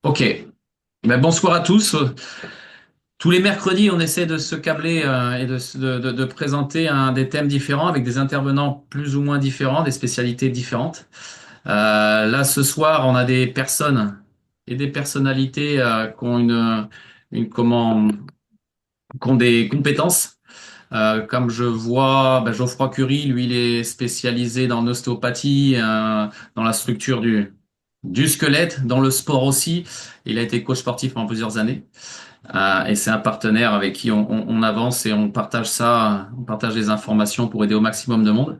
Ok. Bonsoir à tous. Tous les mercredis, on essaie de se câbler et de présenter des thèmes différents avec des intervenants plus ou moins différents, des spécialités différentes. Là, ce soir, on a des personnes et des personnalités qui ont comment, qui ont des compétences. Comme je vois, Geoffroy Curie, lui, il est spécialisé dans l'ostéopathie, dans la structure du squelette, dans le sport aussi. Il a été coach sportif pendant plusieurs années. Et c'est un partenaire avec qui on avance et on partage des informations pour aider au maximum de monde.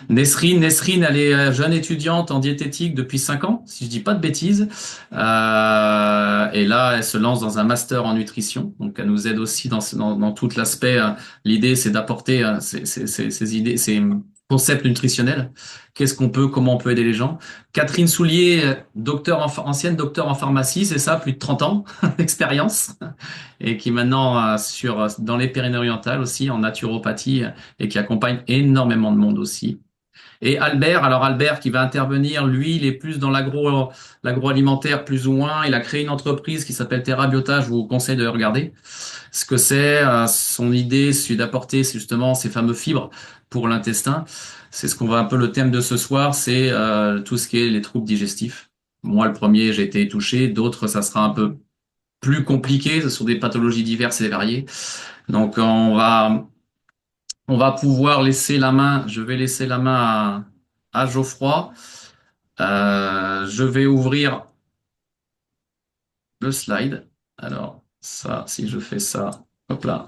Nesrine, elle est jeune étudiante en diététique depuis 5 ans, si je dis pas de bêtises. Et là, elle se lance dans un master en nutrition. Donc, elle nous aide aussi dans tout l'aspect. L'idée, c'est d'apporter ces idées, ces concepts nutritionnels. Comment on peut aider les gens. Catherine Soulier, ancienne docteur en pharmacie, c'est ça, plus de 30 ans d'expérience et qui maintenant dans les Pyrénées-Orientales aussi en naturopathie et qui accompagne énormément de monde aussi. Et Albert, alors Albert qui va intervenir, lui, il est plus dans l'agroalimentaire plus ou moins. Il a créé une entreprise qui s'appelle Terrabiota. Je vous conseille de regarder ce que c'est. Son idée, c'est d'apporter justement ces fameux fibres pour l'intestin. C'est ce qu'on va un peu le thème de ce soir, c'est tout ce qui est les troubles digestifs. Moi, le premier, j'ai été touché. D'autres, ça sera un peu plus compliqué. Ce sont des pathologies diverses et variées. Donc, on va pouvoir laisser la main. Je vais laisser la main à Geoffroy. Je vais ouvrir le slide. Alors, ça, si je fais ça, hop là,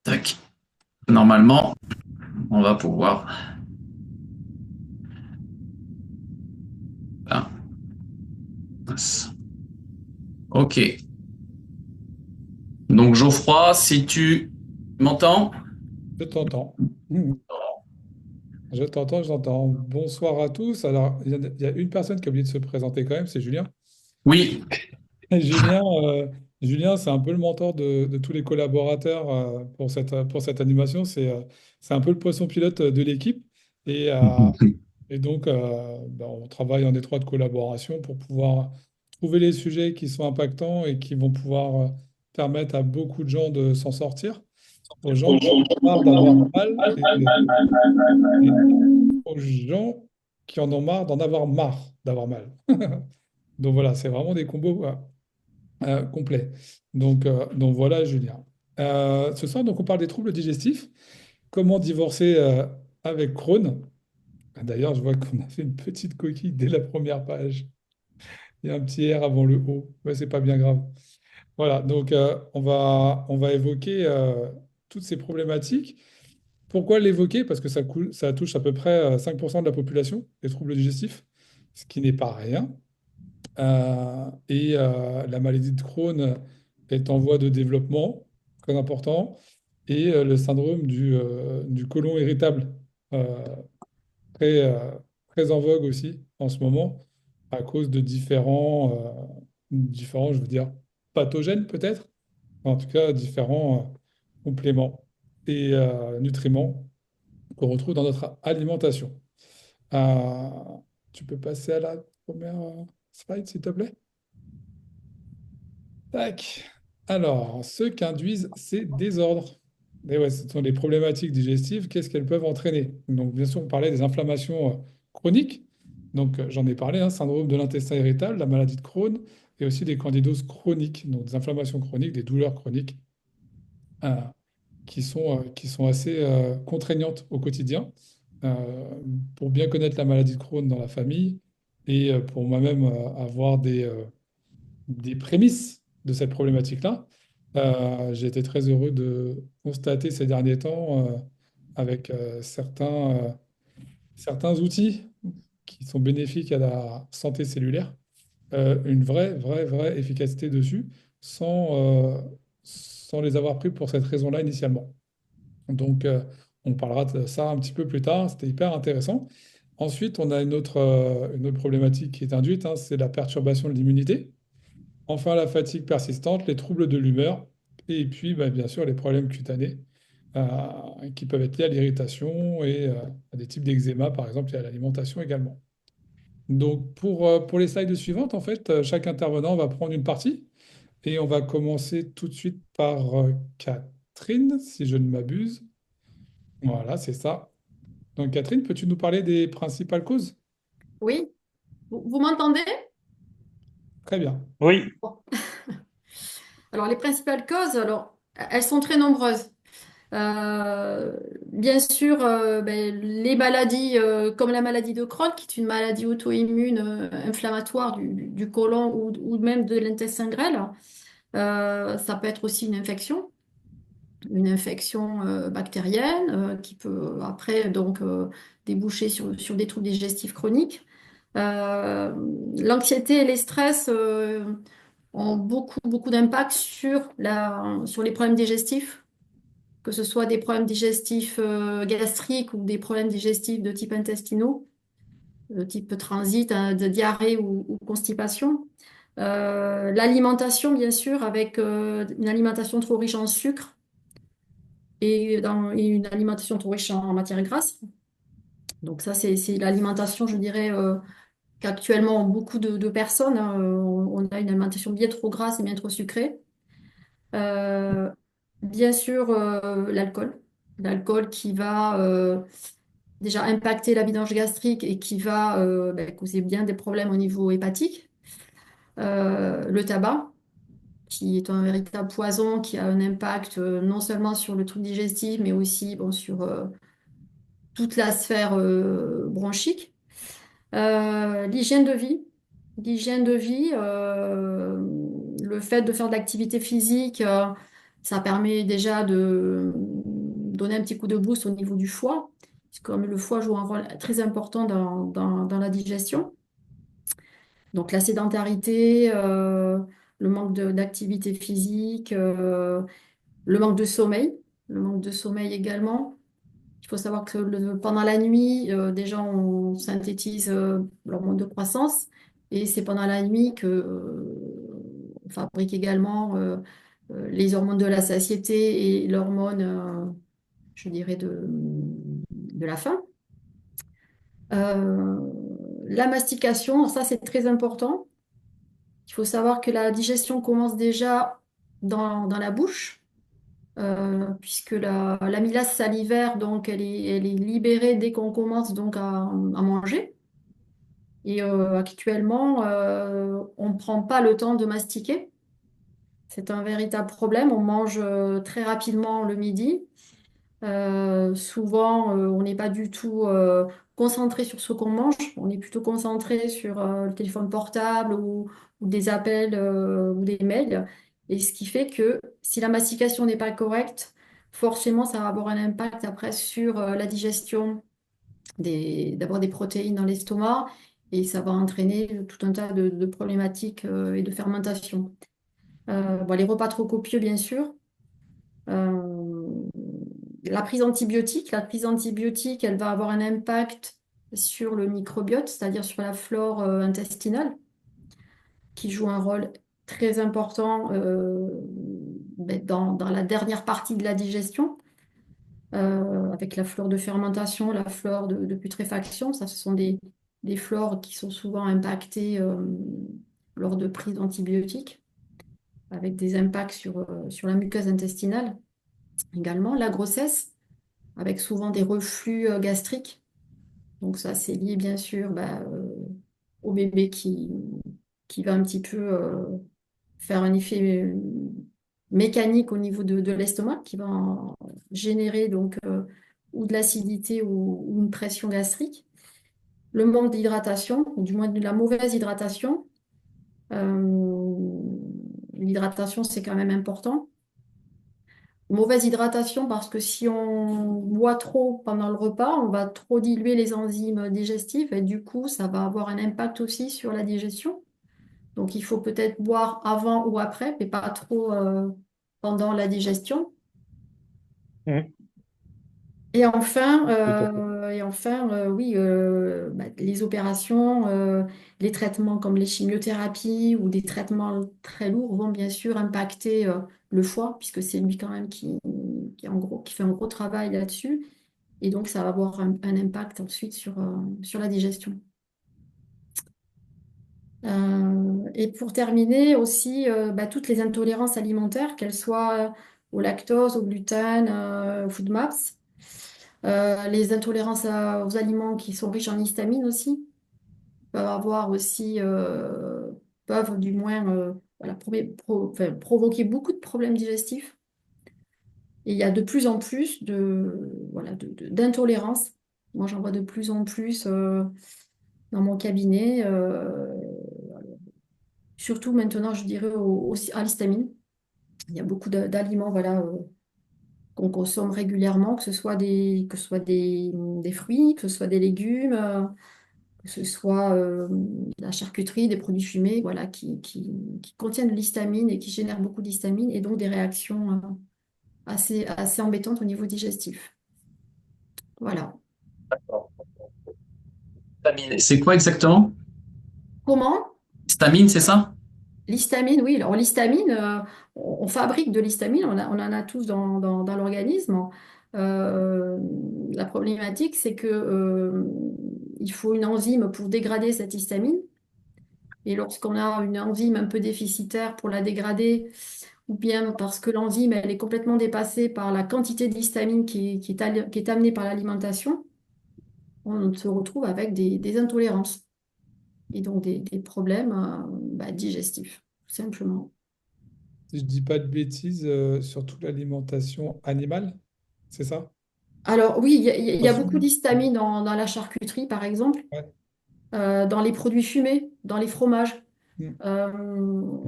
tac. Normalement, on va pouvoir. Ah, ok. Donc, Geoffroy, si tu m'entends? Je t'entends. Je t'entends, je t'entends. Bonsoir à tous. Alors, il y a une personne qui a oublié de se présenter quand même, c'est Julien. Oui. Et Julien, c'est un peu le mentor de tous les collaborateurs pour cette animation. C'est un peu le poisson pilote de l'équipe. Et, euh, et donc, on travaille en étroite collaboration pour pouvoir trouver les sujets qui sont impactants et qui vont pouvoir permettre à beaucoup de gens de s'en sortir, aux gens qui en ont marre d'avoir mal et aux gens qui en ont marre d'en avoir marre d'avoir mal. Donc voilà, c'est vraiment des combos complets. Donc voilà, Julien. Ce soir, donc, on parle des troubles digestifs. Comment divorcer avec Crohn? D'ailleurs, je vois qu'on a fait une petite coquille dès la première page. Il y a un petit R avant le O. Ouais, c'est pas bien grave. Voilà, donc on va évoquer toutes ces problématiques. Pourquoi l'évoquer? Parce que ça touche à peu près 5% de la population, les troubles digestifs, ce qui n'est pas rien. La maladie de Crohn est en voie de développement, très important, et le syndrome du côlon irritable, euh, très, euh, très en vogue aussi en ce moment, à cause de différents, je veux dire, pathogènes peut-être, en tout cas différents compléments et nutriments qu'on retrouve dans notre alimentation. Euh, Tu peux passer à la première slide, s'il te plaît? Tac. Alors, ce qu'induisent ces désordres. Et ouais, ce sont les problématiques digestives, qu'est-ce qu'elles peuvent entraîner? Donc, bien sûr, on parlait des inflammations chroniques. Donc, j'en ai parlé, hein, syndrome de l'intestin irritable, la maladie de Crohn, et aussi des candidoses chroniques, donc des inflammations chroniques, des douleurs chroniques, euh, qui sont assez contraignantes au quotidien. Euh, pour bien connaître la maladie de Crohn dans la famille et pour moi-même avoir des prémices de cette problématique-là. J'ai été très heureux de constater ces derniers temps, avec certains outils qui sont bénéfiques à la santé cellulaire, une vraie efficacité dessus, sans les avoir pris pour cette raison-là initialement. Donc, on parlera de ça un petit peu plus tard, c'était hyper intéressant. Ensuite, on a une autre problématique qui est induite, hein, c'est la perturbation de l'immunité. Enfin, la fatigue persistante, les troubles de l'humeur, et puis bien sûr les problèmes cutanés qui peuvent être liés à l'irritation et à des types d'eczéma, par exemple, et à l'alimentation également. Donc, pour les slides suivantes, en fait, chaque intervenant va prendre une partie et on va commencer tout de suite par Catherine, si je ne m'abuse. Voilà, c'est ça. Donc, Catherine, peux-tu nous parler des principales causes? Oui, vous m'entendez? Très bien. Oui, Bon. Alors, les principales causes, alors, elles sont très nombreuses. Euh, Bien sûr, les maladies comme la maladie de Crohn, qui est une maladie auto-immune inflammatoire du côlon ou même de l'intestin grêle. Ça peut être aussi une infection bactérienne qui peut après donc déboucher sur des troubles digestifs chroniques. Euh, L'anxiété et les stress ont beaucoup d'impact sur les problèmes digestifs, que ce soit des problèmes digestifs gastriques ou des problèmes digestifs de type intestinaux, de type transit, hein, de diarrhée ou constipation. L'alimentation, bien sûr, avec une alimentation trop riche en sucre et une alimentation trop riche en matières grasses. Donc ça, c'est l'alimentation, je dirais, qu'actuellement beaucoup de personnes, hein, on a une alimentation bien trop grasse et bien trop sucrée. Euh, Bien sûr, l'alcool. L'alcool qui va déjà impacter la vidange gastrique et qui va causer bien des problèmes au niveau hépatique. Le tabac, qui est un véritable poison, qui a un impact non seulement sur le trouble digestif, mais aussi bon, sur toute la sphère bronchique. L'hygiène de vie. L'hygiène de vie, le fait de faire de l'activité physique, ça permet déjà de donner un petit coup de boost au niveau du foie, comme le foie joue un rôle très important dans la digestion. Donc la sédentarité, le manque d'activité physique, le manque de sommeil, le manque de sommeil également. Il faut savoir que pendant la nuit, déjà, on synthétise l'hormone de croissance et c'est pendant la nuit que, on fabrique également les hormones de la satiété et l'hormone, je dirais, de la faim. Euh, la mastication, ça, c'est très important. Il faut savoir que la digestion commence déjà dans la bouche puisque l'amylase salivaire, donc, elle est libérée dès qu'on commence donc à manger. Et actuellement, on ne prend pas le temps de mastiquer. C'est un véritable problème. On mange très rapidement le midi. Souvent, on n'est pas du tout concentré sur ce qu'on mange. On est plutôt concentré sur le téléphone portable ou des appels ou des mails. Et ce qui fait que si la mastication n'est pas correcte, forcément, ça va avoir un impact après sur la digestion d'abord des protéines dans l'estomac et ça va entraîner tout un tas de problématiques et de fermentation. Bon, les repas trop copieux, bien sûr. Euh, la prise antibiotique, elle va avoir un impact sur le microbiote, c'est-à-dire sur la flore intestinale, qui joue un rôle très important dans la dernière partie de la digestion, avec la flore de fermentation, la flore de putréfaction. Ça, ce sont des flores qui sont souvent impactées lors de prise d'antibiotiques, avec des impacts sur la muqueuse intestinale également. La grossesse, avec souvent des reflux gastriques. Donc ça, c'est lié bien sûr au bébé qui va un petit peu faire un effet mécanique au niveau de l'estomac, qui va générer donc ou de l'acidité ou une pression gastrique. Le manque d'hydratation, ou du moins de la mauvaise hydratation. L'hydratation, c'est quand même important. Mauvaise hydratation parce que si on boit trop pendant le repas, on va trop diluer les enzymes digestives et du coup, ça va avoir un impact aussi sur la digestion. Donc, il faut peut-être boire avant ou après, mais pas trop pendant la digestion. mhm, tout à fait. Oui, les opérations, les traitements comme les chimiothérapies ou des traitements très lourds vont bien sûr impacter le foie, puisque c'est lui quand même qui fait un gros travail là-dessus. Et donc, ça va avoir un impact ensuite sur la digestion. Et pour terminer aussi, toutes les intolérances alimentaires, qu'elles soient au lactose, au gluten, au FODMAPs, les intolérances aux aliments qui sont riches en histamine aussi peuvent avoir aussi, peuvent du moins voilà, enfin, provoquer beaucoup de problèmes digestifs. Et il y a de plus en plus voilà, d'intolérances. Moi, j'en vois de plus en plus dans mon cabinet, surtout maintenant, je dirais, à l'histamine. Il y a beaucoup d'aliments voilà, qu'on consomme régulièrement, que ce soit des fruits, que ce soit des légumes, que ce soit la charcuterie, des produits fumés, voilà, qui contiennent de l'histamine et qui génèrent beaucoup d'histamine et donc des réactions assez embêtantes au niveau digestif. Voilà. Stamine. C'est quoi exactement? Comment? Stamine, c'est ça? L'histamine, oui. Alors l'histamine, on fabrique de l'histamine, on en a tous dans l'organisme. Euh, la problématique, c'est que il faut une enzyme pour dégrader cette histamine. Et lorsqu'on a une enzyme un peu déficitaire pour la dégrader, ou bien parce que l'enzyme elle est complètement dépassée par la quantité d'histamine qui est amenée par l'alimentation, on se retrouve avec des intolérances et donc des problèmes digestifs, tout simplement. Si je dis pas de bêtises, surtout l'alimentation animale, c'est ça? Alors oui, il y a beaucoup Poisson. d'histamine dans la charcuterie, par exemple, Ouais. dans les produits fumés, dans les fromages. Mm.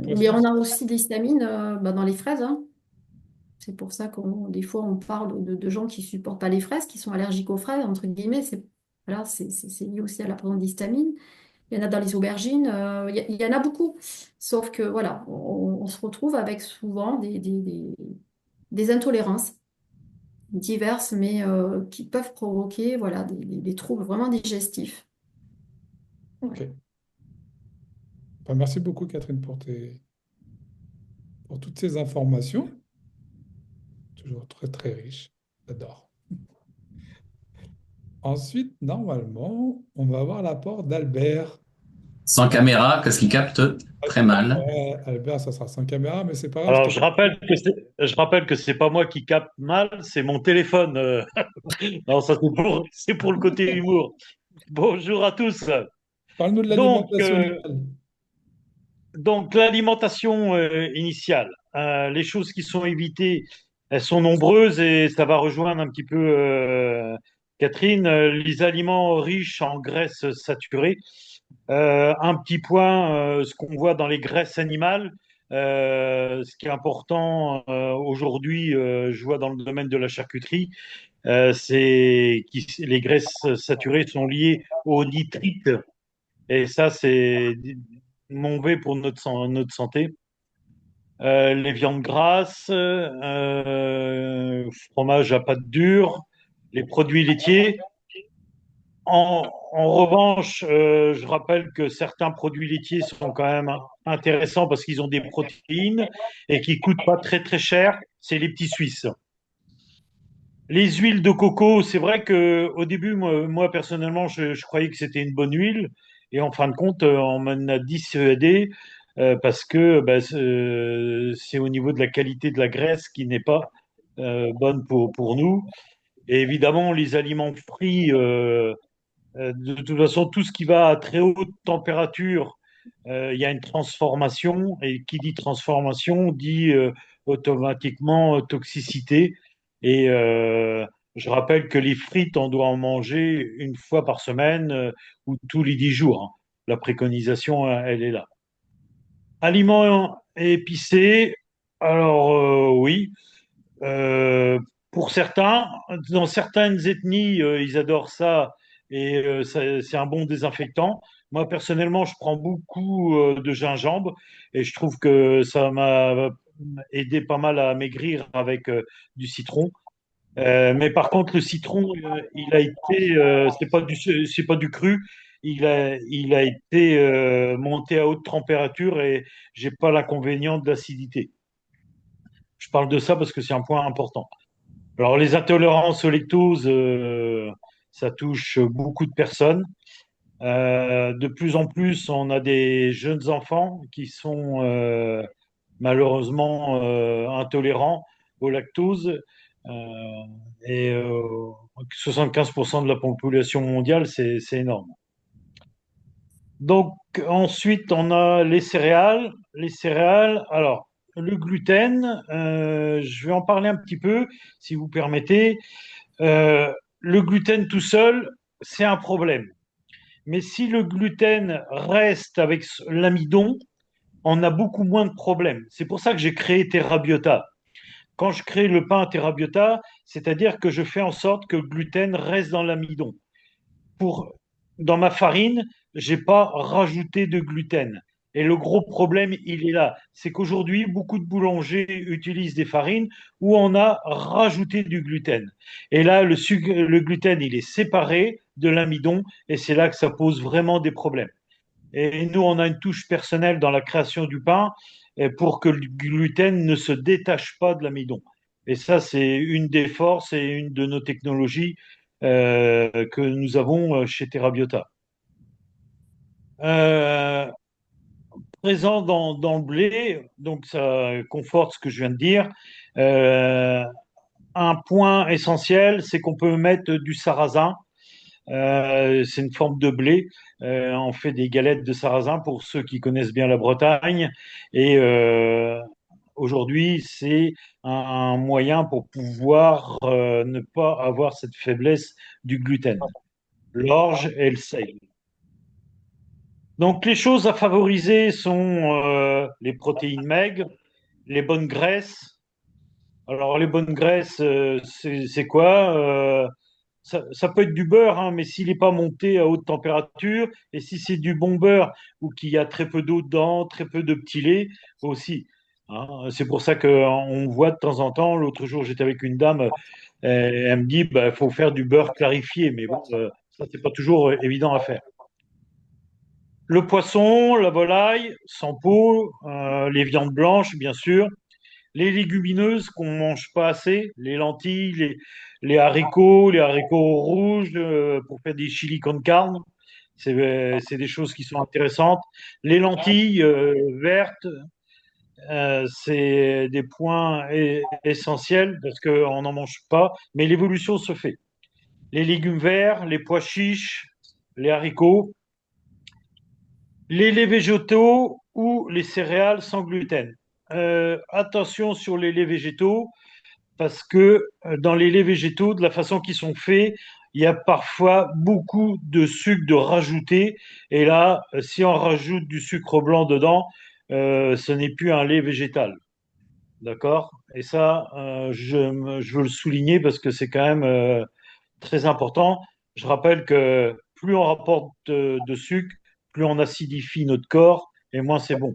Mais Poisson on aussi. a aussi de l'histamine dans les fraises, hein. C'est pour ça qu'on des fois on parle de gens qui supportent pas les fraises, qui sont allergiques aux fraises, entre guillemets. Voilà, c'est lié aussi à la présence d'histamine. Il y en a dans les aubergines, il y en a beaucoup. Sauf que voilà, on se retrouve avec souvent des intolérances diverses, mais qui peuvent provoquer voilà, des troubles vraiment digestifs. Ok. Ben, merci beaucoup, Catherine, pour toutes ces informations. Toujours très, très riche. J'adore. Ensuite, normalement, on va avoir l'apport d'Albert. Sans caméra, parce qu'il capte très mal. Ouais, Albert, ça sera sans caméra, mais c'est pas grave. Alors, je rappelle que c'est pas moi qui capte mal, c'est mon téléphone. Non, ça c'est pour le côté humour. Bonjour à tous. Parle-nous de Donc, l'alimentation animale. donc l'alimentation initiale, les choses qui sont évitées, elles sont nombreuses et ça va rejoindre un petit peu Catherine. Les aliments riches en graisses saturées. Un petit point, ce qu'on voit dans les graisses animales, ce qui est important aujourd'hui, je vois dans le domaine de la charcuterie, c'est que les graisses saturées sont liées aux nitrites et ça, c'est mauvais pour notre santé. Les viandes grasses, fromage à pâte dure, les produits laitiers. En revanche, je rappelle que certains produits laitiers sont quand même intéressants parce qu'ils ont des protéines et qui coûtent pas très très cher. C'est les petits Suisses. Les huiles de coco, c'est vrai que au début, moi personnellement, je croyais que c'était une bonne huile et en fin de compte, on m'en a dissuadé parce que bah, c'est au niveau de la qualité de la graisse qui n'est pas bonne pour nous. Et évidemment, les aliments frits. De toute façon, tout ce qui va à très haute température, il y a une transformation, et qui dit transformation dit automatiquement toxicité. Et je rappelle que les frites, on doit en manger une fois par semaine ou tous les 10 jours, hein. La préconisation, elle est là. Aliments épicés, alors oui, euh, pour certains, dans certaines ethnies, ils adorent ça et c'est un bon désinfectant. Moi, personnellement, je prends beaucoup de gingembre et je trouve que ça m'a aidé pas mal à maigrir avec du citron. Mais par contre, le citron, il a été, c'est pas du cru. Il a été monté à haute température et j'ai pas l'inconvénient de l'acidité. Je parle de ça parce que c'est un point important. Alors, les intolérances au lactose, ça touche beaucoup de personnes. De plus en plus, on a des jeunes enfants qui sont malheureusement intolérants au lactose. Euh, et 75% de la population mondiale, c'est énorme. Donc ensuite, on a les céréales. Les céréales, alors le gluten, je vais en parler un petit peu, si vous permettez. Le gluten tout seul, c'est un problème. Mais si le gluten reste avec l'amidon, on a beaucoup moins de problèmes. C'est pour ça que j'ai créé TerraBiota. Quand je crée le pain TerraBiota, c'est-à-dire que je fais en sorte que le gluten reste dans l'amidon. Dans ma farine, j'ai pas rajouté de gluten. Et le gros problème, il est là. C'est qu'aujourd'hui, beaucoup de boulangers utilisent des farines où on a rajouté du gluten. Et là, le gluten, il est séparé de l'amidon et c'est là que ça pose vraiment des problèmes. Et nous, on a une touche personnelle dans la création du pain pour que le gluten ne se détache pas de l'amidon. Et ça, c'est une des forces et une de nos technologies que nous avons chez TerraBiota. Euh, Présent dans le blé, donc ça conforte ce que je viens de dire. Euh, un point essentiel, c'est qu'on peut mettre du sarrasin. C'est une forme de blé. On fait des galettes de sarrasin pour ceux qui connaissent bien la Bretagne. Et aujourd'hui, c'est un moyen pour pouvoir ne pas avoir cette faiblesse du gluten, l'orge et le seigle. Donc, les choses à favoriser sont les protéines maigres, les bonnes graisses. Alors, les bonnes graisses, c'est quoi? Ça peut être du beurre, hein, mais s'il n'est pas monté à haute température, et si c'est du bon beurre ou qu'il y a très peu d'eau dedans, très peu de petit lait aussi. Hein. C'est pour ça qu'on voit de temps en temps, l'autre jour j'étais avec une dame, elle me dit, bah, faut faire du beurre clarifié, mais bon, ça c'est pas toujours évident à faire. Le poisson, la volaille, sans peau, les viandes blanches, bien sûr, les légumineuses qu'on mange pas assez, les lentilles, les haricots rouges pour faire des chili con carne, c'est des choses qui sont intéressantes. Les lentilles vertes, c'est des points essentiels parce qu'on n'en mange pas, mais l'évolution se fait. Les légumes verts, les pois chiches, les haricots, les laits végétaux ou les céréales sans gluten. Attention sur les laits végétaux, parce que dans les laits végétaux, de la façon qu'ils sont faits, il y a parfois beaucoup de sucre de rajouter. Et là, si on rajoute du sucre blanc dedans, ce n'est plus un lait végétal. D'accord? Et ça, je veux le souligner parce que c'est quand même très important. Je rappelle que plus on rapporte de sucre, plus on acidifie notre corps et moins c'est bon.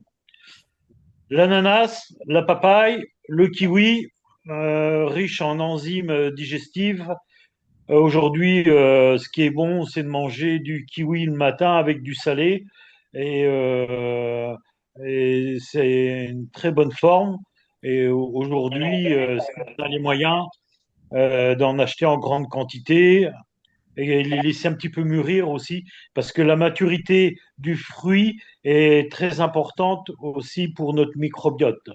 L'ananas, la papaye, le kiwi, riche en enzymes digestives. Aujourd'hui, ce qui est bon, c'est de manger du kiwi le matin avec du salé. Et, euh, et c'est une très bonne forme. Et aujourd'hui, si on a les moyens d'en acheter en grande quantité et les laisser un petit peu mûrir aussi, parce que la maturité du fruit est très importante aussi pour notre microbiote.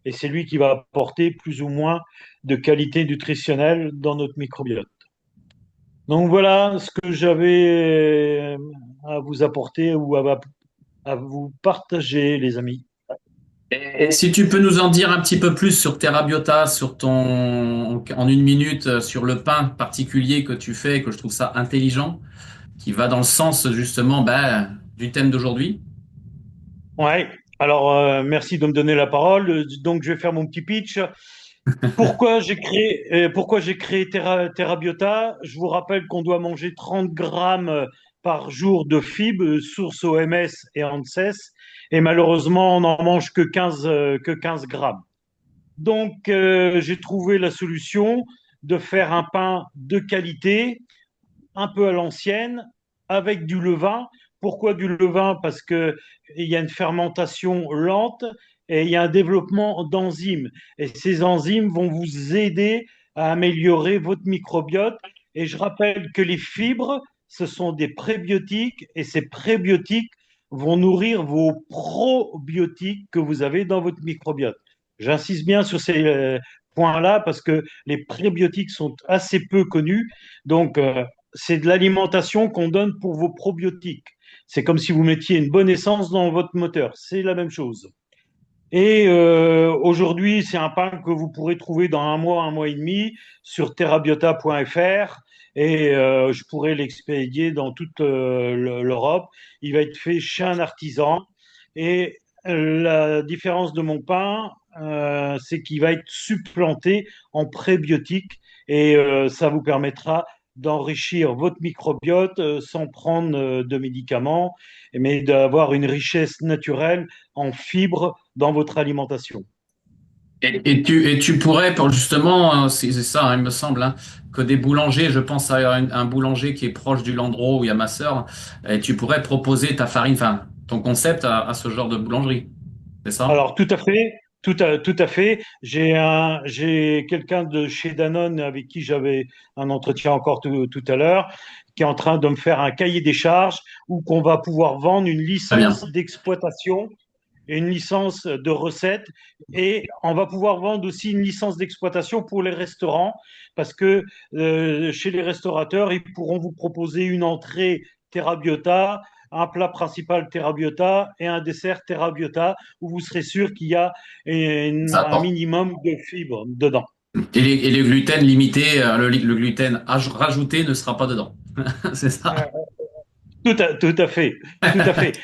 Et c'est lui qui va apporter plus ou moins de qualité nutritionnelle dans notre microbiote. Donc voilà ce que j'avais à vous apporter ou à vous partager, les amis. Et si tu peux nous en dire un petit peu plus sur TerraBiota, sur en une minute, sur le pain particulier que tu fais, que je trouve ça intelligent, qui va dans le sens justement du thème d'aujourd'hui. Ouais. Alors merci de me donner la parole. Donc je vais faire mon petit pitch. Pourquoi j'ai créé TerraBiota? Je vous rappelle qu'on doit manger 30 grammes par jour de fibres, source OMS et ANSES, et malheureusement, on n'en mange que 15 grammes. Donc, j'ai trouvé la solution de faire un pain de qualité, un peu à l'ancienne, avec du levain. Pourquoi du levain? Parce qu'il y a une fermentation lente et il y a un développement d'enzymes. Et ces enzymes vont vous aider à améliorer votre microbiote. Et je rappelle que les fibres, ce sont des prébiotiques et ces prébiotiques vont nourrir vos probiotiques que vous avez dans votre microbiote. J'insiste bien sur ces points-là parce que les prébiotiques sont assez peu connus. Donc, c'est de l'alimentation qu'on donne pour vos probiotiques. C'est comme si vous mettiez une bonne essence dans votre moteur. C'est la même chose. Et aujourd'hui, c'est un pain que vous pourrez trouver dans un mois et demi sur terrabiota.fr et je pourrais l'expédier dans toute l'Europe. Il va être fait chez un artisan et la différence de mon pain, c'est qu'il va être supplanté en prébiotiques et ça vous permettra d'enrichir votre microbiote sans prendre de médicaments, mais d'avoir une richesse naturelle en fibres dans votre alimentation. Et tu pourrais, pour justement, c'est ça, hein, il me semble, hein, que des boulangers, je pense à un boulanger qui est proche du Landreau où il y a ma sœur, et tu pourrais proposer ta farine, enfin, ton concept à ce genre de boulangerie, c'est ça? Alors, tout à fait, tout à fait. J'ai quelqu'un de chez Danone avec qui j'avais un entretien encore tout à l'heure, qui est en train de me faire un cahier des charges où qu'on va pouvoir vendre une Très bien. licence d'exploitation et une licence de recette. Et on va pouvoir vendre aussi une licence d'exploitation pour les restaurants parce que chez les restaurateurs, ils pourront vous proposer une entrée Terra Biota, un plat principal Terra Biota et un dessert Terra Biota où vous serez sûr qu'il y a Ça un apporte. minimum de fibres dedans. Et les gluten limité, le gluten rajouté ne sera pas dedans. C'est ça. Tout à fait, tout à fait.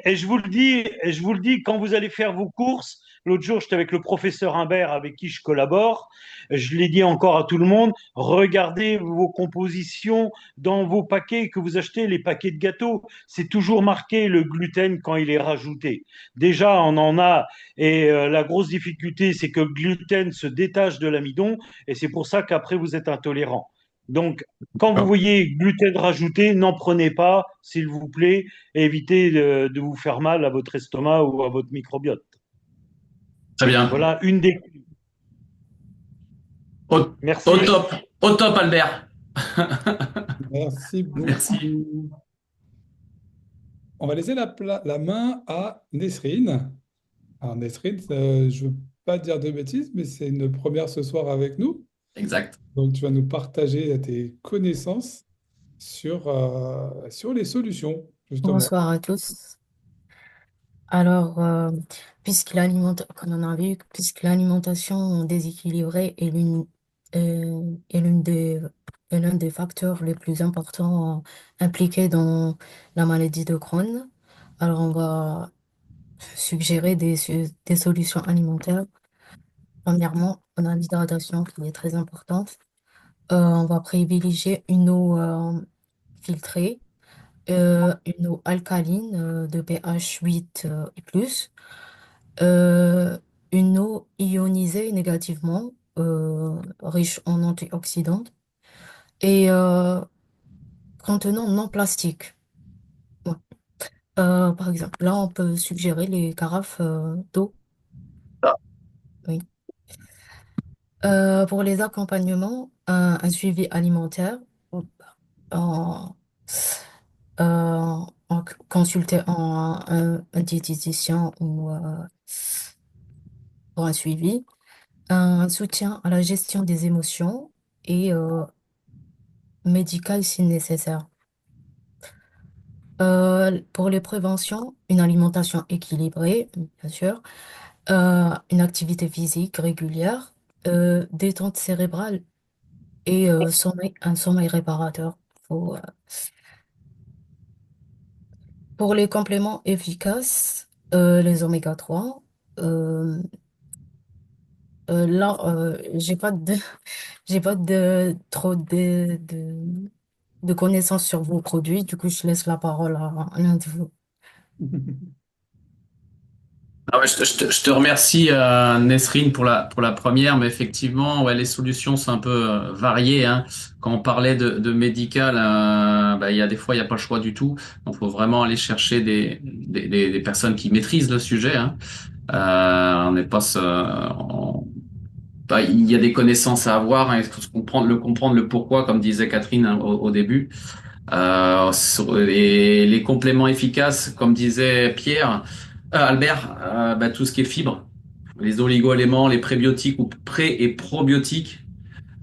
Et je vous le dis, et je vous le dis, quand vous allez faire vos courses, l'autre jour, j'étais avec le professeur Imbert avec qui je collabore, je l'ai dit encore à tout le monde, regardez vos compositions dans vos paquets que vous achetez, les paquets de gâteaux, c'est toujours marqué le gluten quand il est rajouté. Déjà, on en a, et la grosse difficulté, c'est que le gluten se détache de l'amidon, et c'est pour ça qu'après, vous êtes intolérant. Donc, quand vous voyez gluten rajouté, n'en prenez pas, s'il vous plaît, et évitez de vous faire mal à votre estomac ou à votre microbiote. Très bien. Voilà une des. Au, au Merci. top. Au top, Albert. Merci Merci. beaucoup. On va laisser la main à Nesrine. Alors, Nesrine, je ne veux pas dire de bêtises, mais c'est une première ce soir avec nous. Exact. Donc, tu vas nous partager tes connaissances sur les solutions, justement. Bonsoir à tous. Alors, comme on a vu, puisque l'alimentation déséquilibrée est est l'un des facteurs les plus importants impliqués dans la maladie de Crohn, alors on va suggérer des solutions alimentaires. Premièrement, on a l'hydratation qui est très importante. On va privilégier une eau filtrée, une eau alcaline de pH 8 et plus, euh, une eau ionisée négativement, riche en antioxydants et contenant non plastique. Ouais. Par exemple, là, on peut suggérer les carafes d'eau. Oui. Pour les accompagnements, un suivi alimentaire, en, consulter un diététicien ou pour un suivi, un soutien à la gestion des émotions et médical si nécessaire. Pour les préventions, une alimentation équilibrée, bien sûr, une activité physique régulière, détente cérébrale et un sommeil réparateur. Faut, pour les compléments efficaces, les oméga 3. euh, là, j'ai pas de, j'ai pas de trop de connaissances sur vos produits. Du coup, je laisse la parole à l'un de vous. Ah ouais, je te remercie, Nesrine, pour pour la première, mais effectivement, ouais, les solutions sont un peu variées, hein. Quand on parlait de médical, bah, il y a des fois, il n'y a pas le choix du tout. Donc, il faut vraiment aller chercher des personnes qui maîtrisent le sujet, hein. On n'est pas, bah, il y a des connaissances à avoir, hein, il faut comprendre le pourquoi, comme disait Catherine, hein, au début. Et les compléments efficaces, comme disait Albert, bah, tout ce qui est fibres, les oligo-éléments, les prébiotiques ou pré- et probiotiques.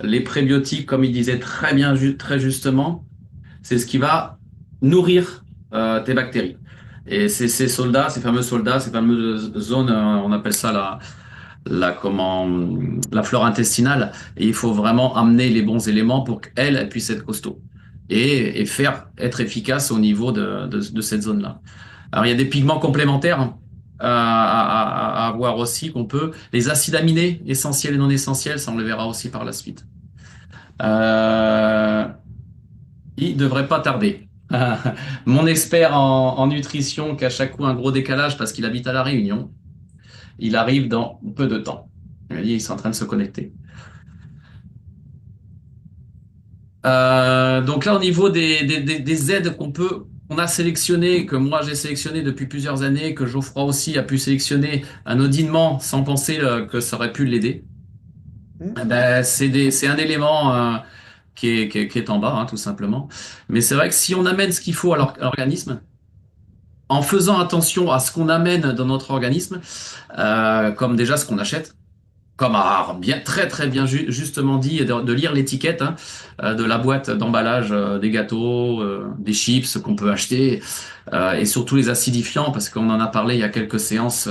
Les prébiotiques, comme il disait très bien, très justement, c'est ce qui va nourrir tes bactéries. Et ces soldats, ces fameux soldats, ces fameuses zones, on appelle ça la flore intestinale. Et il faut vraiment amener les bons éléments pour qu'elle elle puisse être costaud et faire être efficace au niveau de cette zone-là. Alors, il y a des pigments complémentaires à avoir aussi qu'on peut. Les acides aminés, essentiels et non essentiels, ça on le verra aussi par la suite. Euh, il devrait pas tarder. Mon expert en nutrition, qui a chaque coup un gros décalage parce qu'il habite à La Réunion, il arrive dans peu de temps. Il m'a dit, ils sont en train de se connecter. Donc là, au niveau des aides qu'on a sélectionnées, que moi j'ai sélectionné depuis plusieurs années, que Geoffroy aussi a pu sélectionner anodinement sans penser que ça aurait pu l'aider, eh ben, c'est un élément qui est en bas, hein, tout simplement. Mais c'est vrai que si on amène ce qu'il faut à l'organisme, en faisant attention à ce qu'on amène dans notre organisme, comme déjà ce qu'on achète, comme a bien, très très bien justement dit, de lire l'étiquette hein, de la boîte d'emballage des gâteaux, des chips qu'on peut acheter, et surtout les acidifiants, parce qu'on en a parlé il y a quelques séances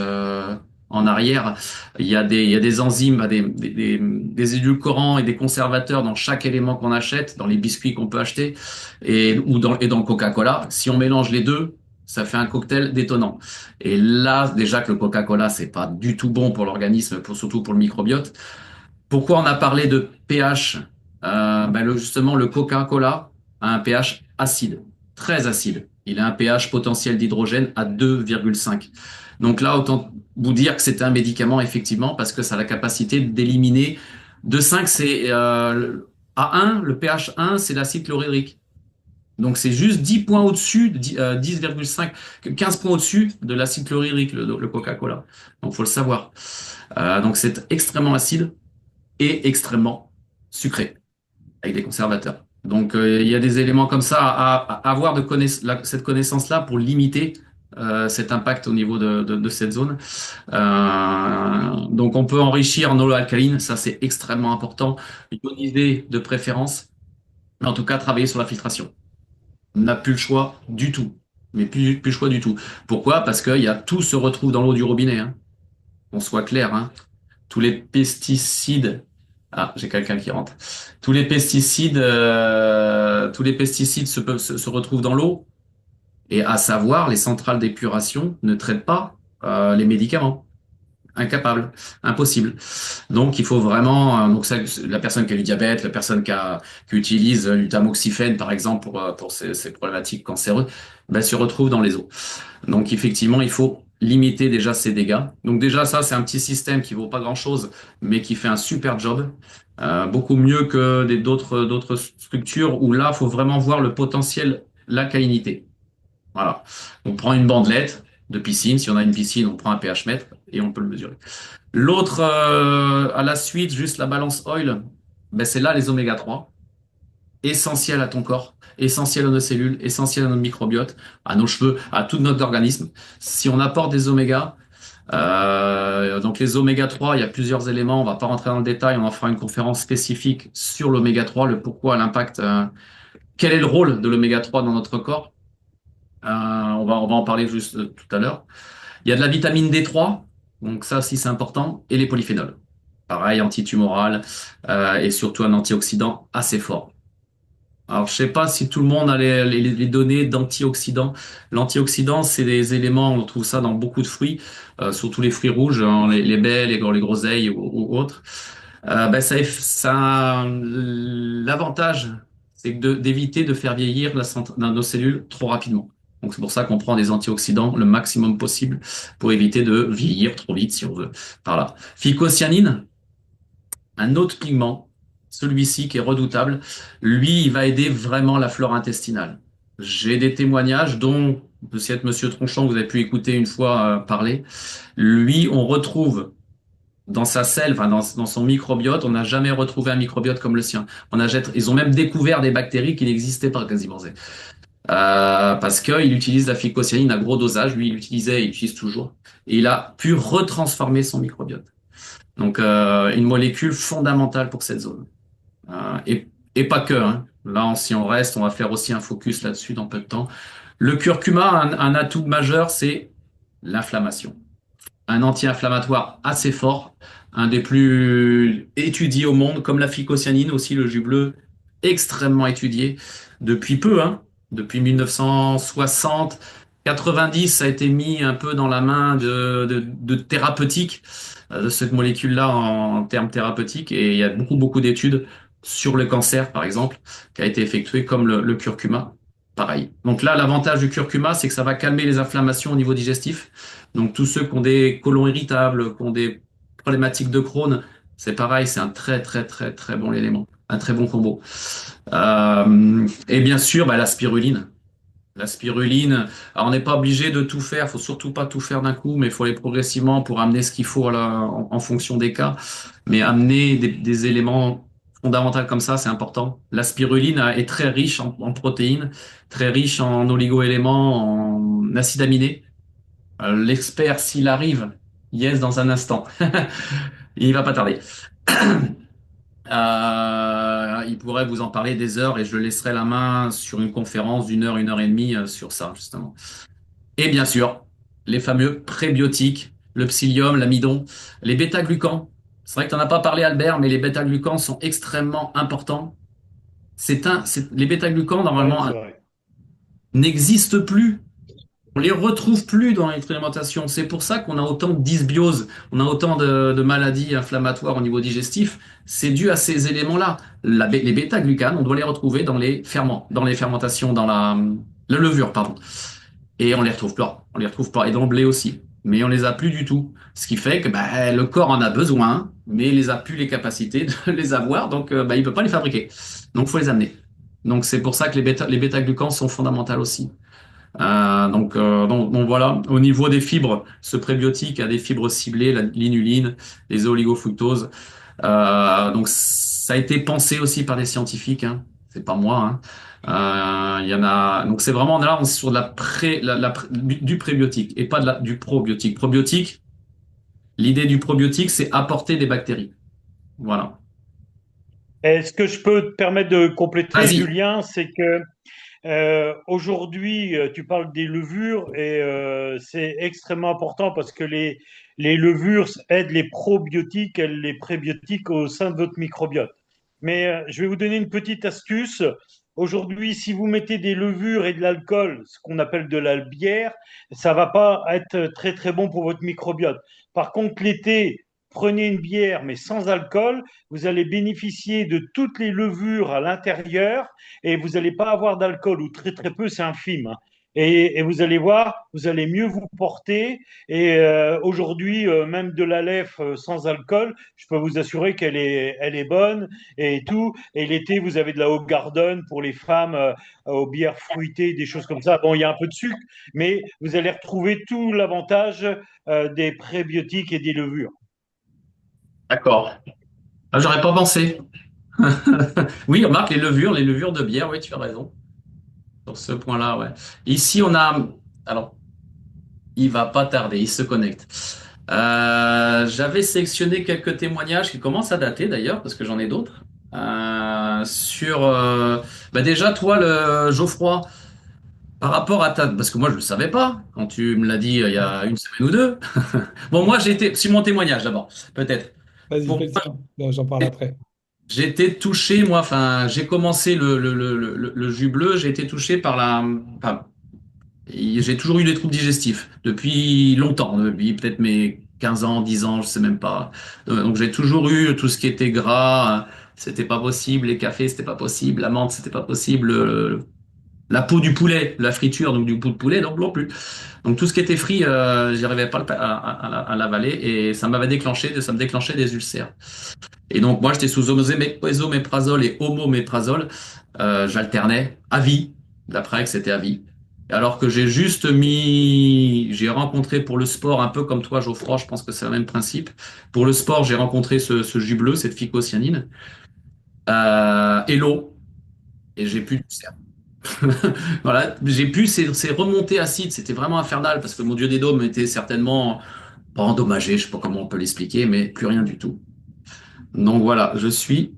en arrière. Il y a des enzymes, des édulcorants et des conservateurs dans chaque élément qu'on achète, dans les biscuits qu'on peut acheter, et dans le Coca-Cola. Si on mélange les deux, ça fait un cocktail détonnant. Et là, déjà que le Coca-Cola, c'est pas du tout bon pour l'organisme, surtout pour le microbiote. Pourquoi on a parlé de pH? Justement, le Coca-Cola a un pH acide, très acide. Il a un pH potentiel d'hydrogène à 2,5. Donc là, autant vous dire que c'est un médicament, effectivement, parce que ça a la capacité d'éliminer. De 5, c'est à 1, le pH 1, c'est l'acide chlorhydrique. Donc c'est juste 10 points au-dessus, 10,5, 15 points au-dessus de l'acide chlorhydrique, le Coca-Cola. Donc faut le savoir. Donc c'est extrêmement acide et extrêmement sucré, avec des conservateurs. Donc il y a des éléments comme ça à avoir cette connaissance-là pour limiter cet impact au niveau de cette zone. Donc on peut enrichir en eau alcaline, ça c'est extrêmement important. Ioniser de préférence, mais en tout cas travailler sur la filtration. On n'a plus le choix du tout. Mais plus le choix du tout. Pourquoi? Parce que tout se retrouve dans l'eau du robinet. Hein. Qu'on soit clair. Hein. Tous les pesticides. Ah, j'ai quelqu'un qui rentre. Tous les pesticides se retrouvent dans l'eau. Et à savoir, les centrales d'épuration ne traitent pas les médicaments. Incapable, impossible. Donc il faut vraiment donc ça, la personne qui a du diabète, la personne qui utilise du tamoxifène par exemple pour ces problématiques cancéreuses, ben, se retrouve dans les eaux. Donc effectivement, il faut limiter déjà ces dégâts. Donc déjà ça c'est un petit système qui vaut pas grand-chose mais qui fait un super job. Beaucoup mieux que d'autres structures où là, faut vraiment voir le potentiel, l'alcalinité. Voilà. On prend une bandelette de piscine. Si on a une piscine, on prend un pH mètre et on peut le mesurer. L'autre, à la suite, juste la balance oil, ben c'est là les oméga 3, essentiels à ton corps, essentiels à nos cellules, essentiels à notre microbiote, à nos cheveux, à tout notre organisme. Si on apporte des oméga, donc les oméga 3, il y a plusieurs éléments, on va pas rentrer dans le détail, on en fera une conférence spécifique sur l'oméga 3, le pourquoi, l'impact, quel est le rôle de l'oméga 3 dans notre corps. On va en parler juste tout à l'heure. Il y a de la vitamine D3, donc ça aussi c'est important, et les polyphénols. Pareil, antitumoral et surtout un antioxydant assez fort. Alors, je sais pas si tout le monde a les données d'antioxydants. L'antioxydant, c'est des éléments, on trouve ça dans beaucoup de fruits, surtout les fruits rouges, hein, les baies, les groseilles ou autres. L'avantage, c'est d'éviter de faire vieillir nos cellules trop rapidement. Donc c'est pour ça qu'on prend des antioxydants le maximum possible pour éviter de vieillir trop vite, si on veut. Par là. Phycocyanine, un autre pigment, celui-ci qui est redoutable, lui, il va aider vraiment la flore intestinale. J'ai des témoignages dont peut-être Monsieur Tronchon, vous avez pu écouter une fois parler. Lui, on retrouve dans sa selle, enfin dans son microbiote, on n'a jamais retrouvé un microbiote comme le sien. Ils ont même découvert des bactéries qui n'existaient pas quasiment. Parce qu'il utilise la phycocyanine à gros dosage, lui il utilisait, il utilise toujours, et il a pu retransformer son microbiote. Donc une molécule fondamentale pour cette zone. Et pas que, hein. Là, si on reste, on va faire aussi un focus là-dessus dans peu de temps. Le curcuma, un atout majeur, c'est l'inflammation. Un anti-inflammatoire assez fort, un des plus étudiés au monde, comme la phycocyanine, aussi le jus bleu, extrêmement étudié depuis peu, hein. Depuis 1960, 90, ça a été mis un peu dans la main de thérapeutique, de cette molécule-là en termes thérapeutiques, et il y a beaucoup d'études sur le cancer, par exemple, qui a été effectué comme le curcuma. Pareil. Donc là, l'avantage du curcuma, c'est que ça va calmer les inflammations au niveau digestif. Donc tous ceux qui ont des côlons irritables, qui ont des problématiques de Crohn, c'est pareil, c'est un très bon élément, un très bon combo. Et bien sûr, bah, la spiruline. La spiruline, alors on n'est pas obligé de tout faire, faut surtout pas tout faire d'un coup, mais il faut aller progressivement pour amener ce qu'il faut là, en fonction des cas. Mais amener des éléments fondamentaux comme ça, c'est important. La spiruline est très riche en protéines, très riche en oligoéléments, en acides aminés. L'expert, s'il arrive, yes, dans un instant. Il va pas tarder. Il pourrait vous en parler des heures et je laisserai la main sur une conférence une heure et demie sur ça, justement. Et bien sûr, les fameux prébiotiques, le psyllium, l'amidon, les bêta-glucans. C'est vrai que tu n'en as pas parlé, Albert, mais les bêta-glucans sont extrêmement importants. Les bêta-glucans, Ouais, normalement, c'est vrai. n'existent plus. On les retrouve plus dans l'expérimentation. C'est pour ça qu'on a autant de dysbiose, on a autant de maladies inflammatoires au niveau digestif. C'est dû à ces éléments-là. Les bêta-glucanes, on doit les retrouver dans les ferments, dans les fermentations, dans la levure, pardon. Et on les retrouve pas. On les retrouve pas. Et dans le blé aussi. Mais on les a plus du tout. Ce qui fait que bah, le corps en a besoin, mais il les a plus les capacités de les avoir, donc bah, il peut pas les fabriquer. Donc il faut les amener. Donc c'est pour ça que les bêta-glucans sont fondamentaux aussi. Donc voilà, au niveau des fibres, ce prébiotique a des fibres ciblées, l'inuline, les oligofructoses. Donc ça a été pensé aussi par des scientifiques, hein. C'est pas moi, hein. Il y en a. Donc c'est vraiment là, on est sur de du prébiotique et pas du probiotique. Probiotique, l'idée du probiotique, c'est apporter des bactéries. Voilà. Est-ce que je peux te permettre de compléter, Vas-y. Julien? C'est que aujourd'hui, tu parles des levures et c'est extrêmement important parce que les levures aident les probiotiques et les prébiotiques au sein de votre microbiote. Mais je vais vous donner une petite astuce. Aujourd'hui, si vous mettez des levures et de l'alcool, ce qu'on appelle de la bière, ça va pas être très très bon pour votre microbiote. Par contre, l'été, prenez une bière mais sans alcool, vous allez bénéficier de toutes les levures à l'intérieur et vous n'allez pas avoir d'alcool ou très très peu, c'est infime. Et vous allez voir, vous allez mieux vous porter. Et aujourd'hui, même de la lèvre sans alcool, je peux vous assurer elle est bonne et tout. Et l'été, vous avez de la Hoegaarden pour les femmes aux bières fruitées, des choses comme ça. Bon, il y a un peu de sucre, mais vous allez retrouver tout l'avantage des prébiotiques et des levures. D'accord. Ah, j'aurais pas pensé. Oui, remarque les levures de bière, oui, tu as raison. Sur ce point-là, ouais. Ici, on a. Alors, il va pas tarder, il se connecte. J'avais sélectionné quelques témoignages qui commencent à dater d'ailleurs, parce que j'en ai d'autres. Sur. Bah déjà, toi, le Geoffroy, par rapport à ta. Parce que moi, je le savais pas, quand tu me l'as dit il y a une semaine ou deux. Bon, moi, j'ai été. C'est mon témoignage d'abord, peut-être. Vas-y, Pour fais le tien. Non, j'en parle après. J'ai été touché, moi, enfin, j'ai commencé le jus bleu, j'ai été touché par enfin, j'ai toujours eu des troubles digestifs depuis longtemps, depuis peut-être mes 15 ans, 10 ans, je sais même pas. Donc j'ai toujours eu tout ce qui était gras, c'était pas possible, les cafés, c'était pas possible, la menthe, c'était pas possible, la peau du poulet, la friture, donc du pot de poulet, donc non plus. Donc tout ce qui était frit, j'y arrivais pas à l'avaler et ça me déclenchait des ulcères. Et donc, moi, j'étais sous esoméprazole et homoméprazole. J'alternais à vie. D'après que c'était à vie. Alors que j'ai rencontré pour le sport, un peu comme toi, Geoffroy, je pense que c'est le même principe. Pour le sport, j'ai rencontré ce jus bleu, cette phycocyanine, et l'eau, et j'ai pu, voilà, j'ai pu ces remontées acides, c'était vraiment infernal parce que mon Dieu des dômes était certainement pas endommagé, je sais pas comment on peut l'expliquer, mais plus rien du tout. Donc voilà, je suis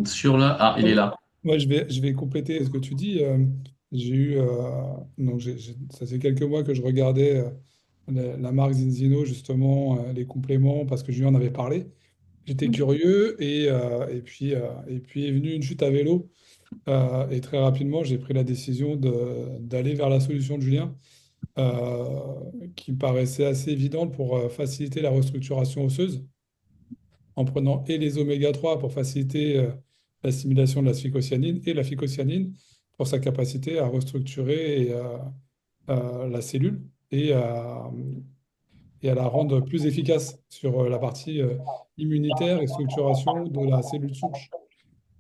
sur la. Ah, il est là. Moi, je vais compléter ce que tu dis. J'ai eu, donc ça fait quelques mois que je regardais la marque Zinzino, justement, les compléments, parce que Julien en avait parlé. J'étais curieux et puis est venue une chute à vélo. Et très rapidement, j'ai pris la décision d'aller vers la solution de Julien, qui me paraissait assez évidente pour faciliter la restructuration osseuse, en prenant et les oméga 3 pour faciliter l'assimilation de la phycocyanine et la phycocyanine pour sa capacité à restructurer la cellule et à la rendre plus efficace sur la partie immunitaire et structuration de la cellule souche.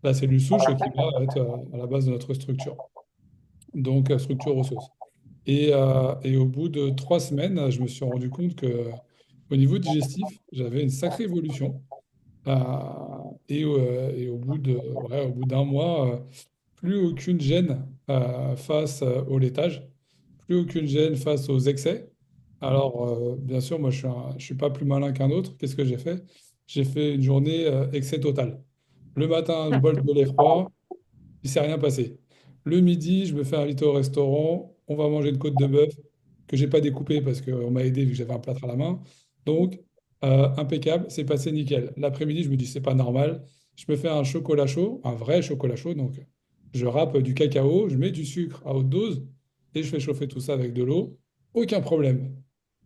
La cellule souche qui va être à la base de notre structure, donc structure osseuse. Et au bout de 3 semaines, je me suis rendu compte que au niveau digestif, j'avais une sacrée évolution. Euh, et au bout d'un mois, plus aucune gêne face au laitage, plus aucune gêne face aux excès. Alors, bien sûr, moi, je suis pas plus malin qu'un autre. Qu'est-ce que j'ai fait? J'ai fait une journée excès total. Le matin, une bolle de lait froid, il s'est rien passé. Le midi, je me fais inviter au restaurant. On va manger une côte de bœuf que j'ai pas découpée parce qu'on m'a aidé vu que j'avais un plâtre à la main. Donc, impeccable, c'est passé nickel. L'après-midi, je me dis, c'est pas normal. Je me fais un chocolat chaud, un vrai chocolat chaud. Donc, je râpe du cacao, je mets du sucre à haute dose et je fais chauffer tout ça avec de l'eau. Aucun problème.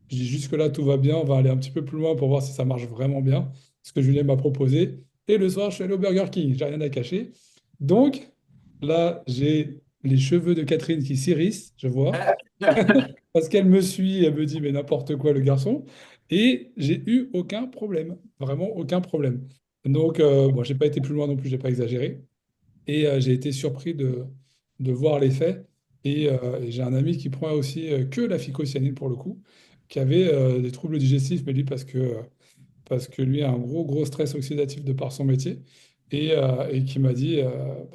Je dis, jusque-là, tout va bien. On va aller un petit peu plus loin pour voir si ça marche vraiment bien. Ce que Julien m'a proposé. Et le soir, je suis allé au Burger King. J'ai rien à cacher. Donc, là, j'ai les cheveux de Catherine qui s'hérissent, je vois, parce qu'elle me suit, elle me dit, mais n'importe quoi, le garçon. Et j'ai eu aucun problème, vraiment aucun problème. Donc, bon, j'ai pas été plus loin non plus, j'ai pas exagéré. Et j'ai été surpris de voir l'effet. Et j'ai un ami qui prend aussi que la phycocyanine pour le coup, qui avait des troubles digestifs, mais lui parce que lui a un gros stress oxydatif de par son métier, et qui m'a dit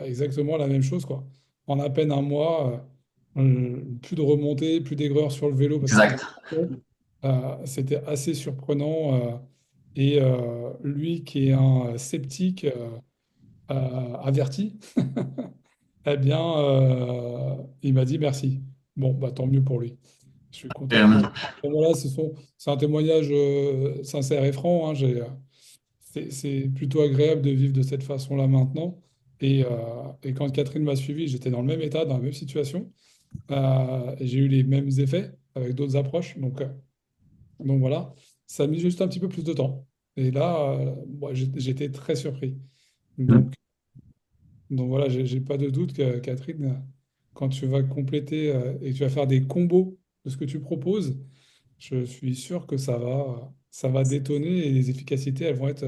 exactement la même chose, quoi. En à peine un mois, plus de remontée, plus d'aigreur sur le vélo parce que Exact. c'était assez surprenant. Lui qui est un sceptique averti, eh bien, il m'a dit merci. Bon, bah, tant mieux pour lui. Je suis content. Euh, Bon, voilà, c'est un témoignage sincère et franc, hein. C'est plutôt agréable de vivre de cette façon-là maintenant. Et quand Catherine m'a suivi, j'étais dans le même état, dans la même situation. Et j'ai eu les mêmes effets avec d'autres approches. Donc voilà, ça a mis juste un petit peu plus de temps. Et là, moi, j'étais très surpris. Donc, donc voilà, j'ai pas de doute que Catherine, quand tu vas compléter et que tu vas faire des combos de ce que tu proposes, je suis sûr que ça va détonner et les efficacités, elles vont être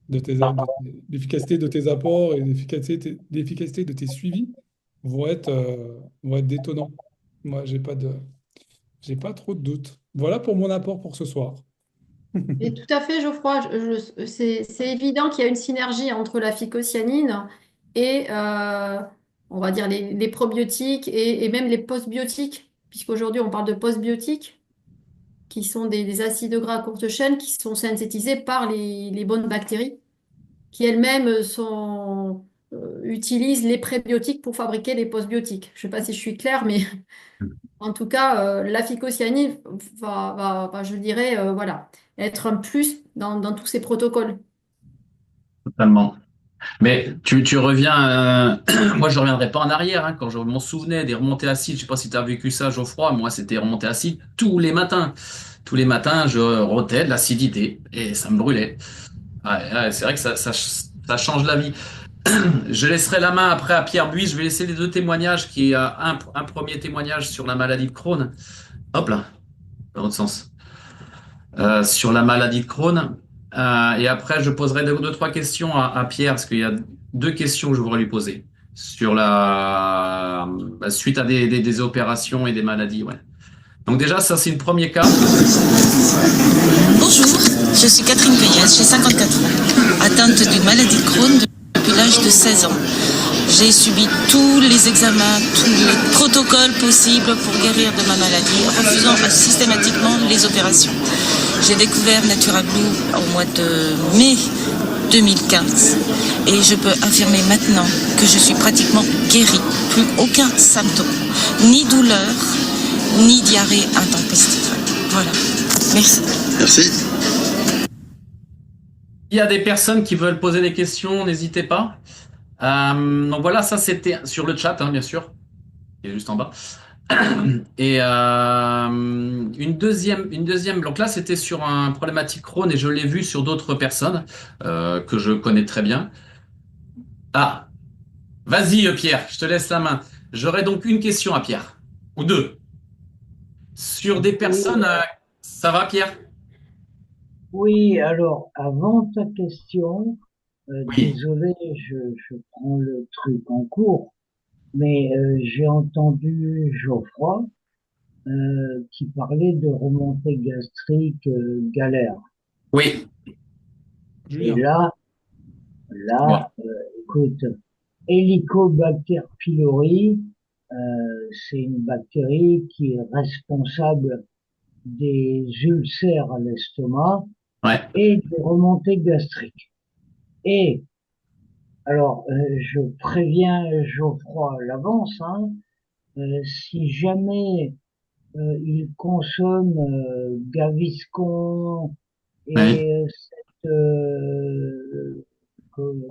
l'efficacité de tes apports et l'efficacité de tes suivis vont être détonnants. Moi, j'ai pas trop de doutes. Voilà pour mon apport pour ce soir. Et tout à fait, Geoffroy. C'est évident qu'il y a une synergie entre la phycocyanine et, on va dire, les probiotiques et même les postbiotiques, puisqu'aujourd'hui, on parle de postbiotiques, qui sont des acides gras à courte chaîne qui sont synthétisés par les bonnes bactéries, qui elles-mêmes utilisent les prébiotiques pour fabriquer les postbiotiques. Je ne sais pas si je suis claire, mais en tout cas, la phycocyanine je dirais, voilà, être un plus dans tous ces protocoles. Totalement. Mais tu reviens, moi je reviendrai pas en arrière, hein, quand je m'en souvenais des remontées acides, je sais pas si tu as vécu ça, Geoffroy, moi c'était remontées acides tous les matins. Tous les matins, je rotais de l'acidité et ça me brûlait. Ouais, ouais, c'est vrai que ça change la vie. Je laisserai la main après à Pierre Buis, je vais laisser les deux témoignages, qui est un premier témoignage sur la maladie de Crohn. Hop là, dans l'autre sens. Sur la maladie de Crohn. Et après, je poserai deux, trois questions à Pierre, parce qu'il y a deux questions que je voudrais lui poser sur la suite à des opérations et des maladies. Ouais. Donc déjà, ça, c'est le premier cas. Bonjour, je suis Catherine Payès, j'ai 54 ans, atteinte d'une maladie de Crohn depuis l'âge de 16 ans. J'ai subi tous les examens, tous les protocoles possibles pour guérir de ma maladie, refusant systématiquement les opérations. J'ai découvert Natura Blue au mois de mai 2015 et je peux affirmer maintenant que je suis pratiquement guérie, plus aucun symptôme, ni douleur, ni diarrhée intempestive. Voilà, merci. Merci. Il y a des personnes qui veulent poser des questions, n'hésitez pas. Donc voilà, ça c'était sur le chat, hein, bien sûr, qui est juste en bas. Et une deuxième, donc là c'était sur un problématique Crohn et je l'ai vu sur d'autres personnes que je connais très bien. Ah, vas-y Pierre, je te laisse la main. J'aurais donc une question à Pierre, ou deux, sur des personnes. Ça va Pierre? Oui, alors, avant ta question, Oui. désolé, je prends le truc en cours, mais j'ai entendu Geoffroy qui parlait de remontée gastrique galère. Oui. Et Julien. là, écoute, Helicobacter pylori, c'est une bactérie qui est responsable des ulcères à l'estomac Ouais. et des remontées gastriques. Et alors, je préviens Geoffroy à l'avance, hein, si jamais il consomme Gaviscon Oui. et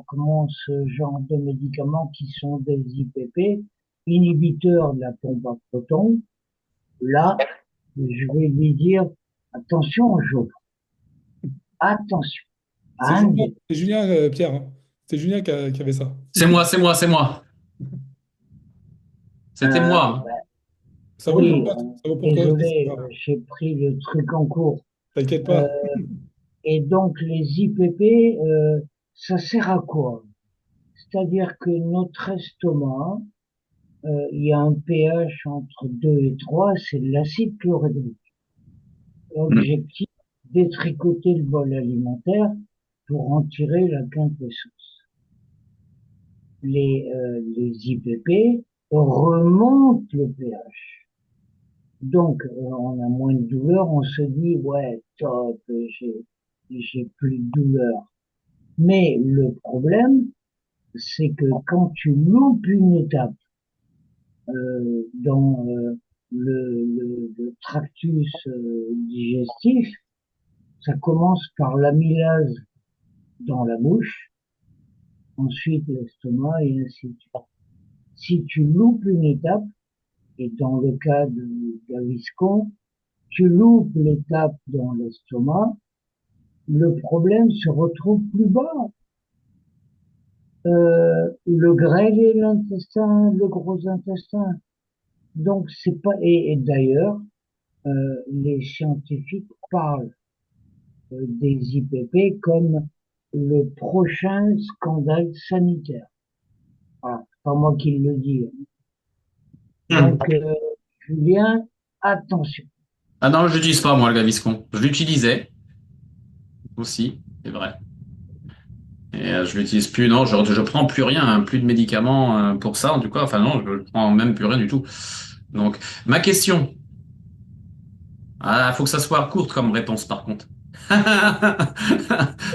comment ce genre de médicaments qui sont des IPP, inhibiteurs de la pompe à protons, là, je vais lui dire attention, Geoffroy, attention. Hein, C'est Julien, Pierre, hein. C'est Julien qui avait ça. C'est moi. C'était euh, moi. Ça vaut pour oui, toi, ça vaut pour toi aussi, c'est désolé, grave. j'ai pris le truc en cours. T'inquiète Euh, pas. et donc les IPP, ça sert à quoi? C'est-à-dire que notre estomac, il y a un pH entre 2 et 3, c'est de l'acide chlorhydrique. Mm. L'objectif, détricoter le bol alimentaire pour en tirer la quintessence. Les IPP remontent le pH. Donc, on a moins de douleur, on se dit, ouais, top, j'ai plus de douleur. Mais le problème, c'est que quand tu loupes une étape dans le tractus digestif, ça commence par l'amylase dans la bouche, ensuite l'estomac et ainsi de suite. Si tu loupes une étape, et dans le cas de Gaviscon, tu loupes l'étape dans l'estomac, le problème se retrouve plus bas. Le grêle et l'intestin, le gros intestin. Donc c'est pas et d'ailleurs les scientifiques parlent des IPP comme le prochain scandale sanitaire. Ah, c'est pas moi qui le dis. Donc Julien, attention. Ah non, je l'utilise pas, moi, le Gaviscon. Je l'utilisais aussi, c'est vrai. Et je l'utilise plus, non, je prends plus rien, hein, plus de médicaments pour ça, en tout cas. Enfin, non, je prends même plus rien du tout. Donc, ma question. Ah, faut que ça soit courte comme réponse, par contre.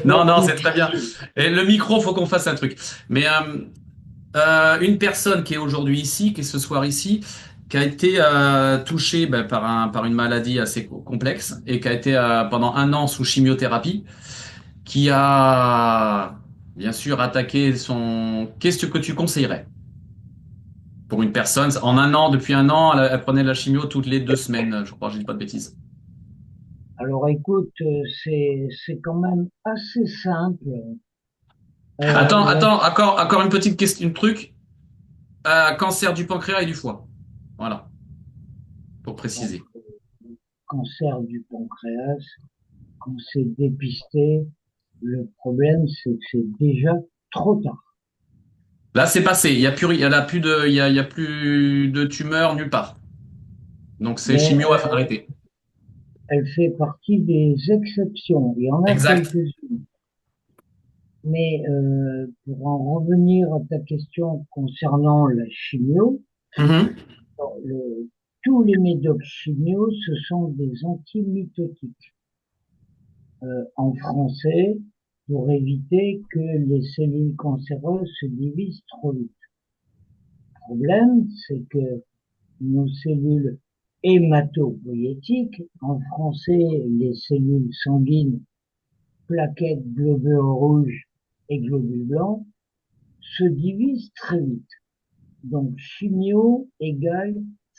Non, c'est très bien. Et le micro, faut qu'on fasse un truc. Mais une personne qui est aujourd'hui ici, qui est ce soir ici, qui a été touchée par une maladie assez complexe et qui a été pendant 1 an sous chimiothérapie, qui a bien sûr attaqué son... Qu'est-ce que tu conseillerais pour une personne en 1 an, depuis 1 an, elle prenait de la chimio toutes les 2 semaines, je crois, je dis pas de bêtises. Alors écoute, c'est quand même assez simple. Attends, La encore une petite question, un truc. Cancer du pancréas et du foie. Voilà, pour donc, préciser. cancer du pancréas, quand c'est dépisté, le problème c'est que c'est déjà trop tard. Là, c'est passé. Il y a plus de tumeur nulle part. Donc c'est Mais chimio à arrêter. elle fait partie des exceptions. Il y en a Exact. quelques-unes. Mais pour en revenir à ta question concernant la chimio, Mhm. le- tous les médocs chimio, ce sont des antimitotiques. En français, pour éviter que les cellules cancéreuses se divisent trop vite. Le problème, c'est que nos cellules hématopoïétiques, en français, les cellules sanguines, plaquettes, globules rouges et globules blancs, se divisent très vite. Donc, chimio égale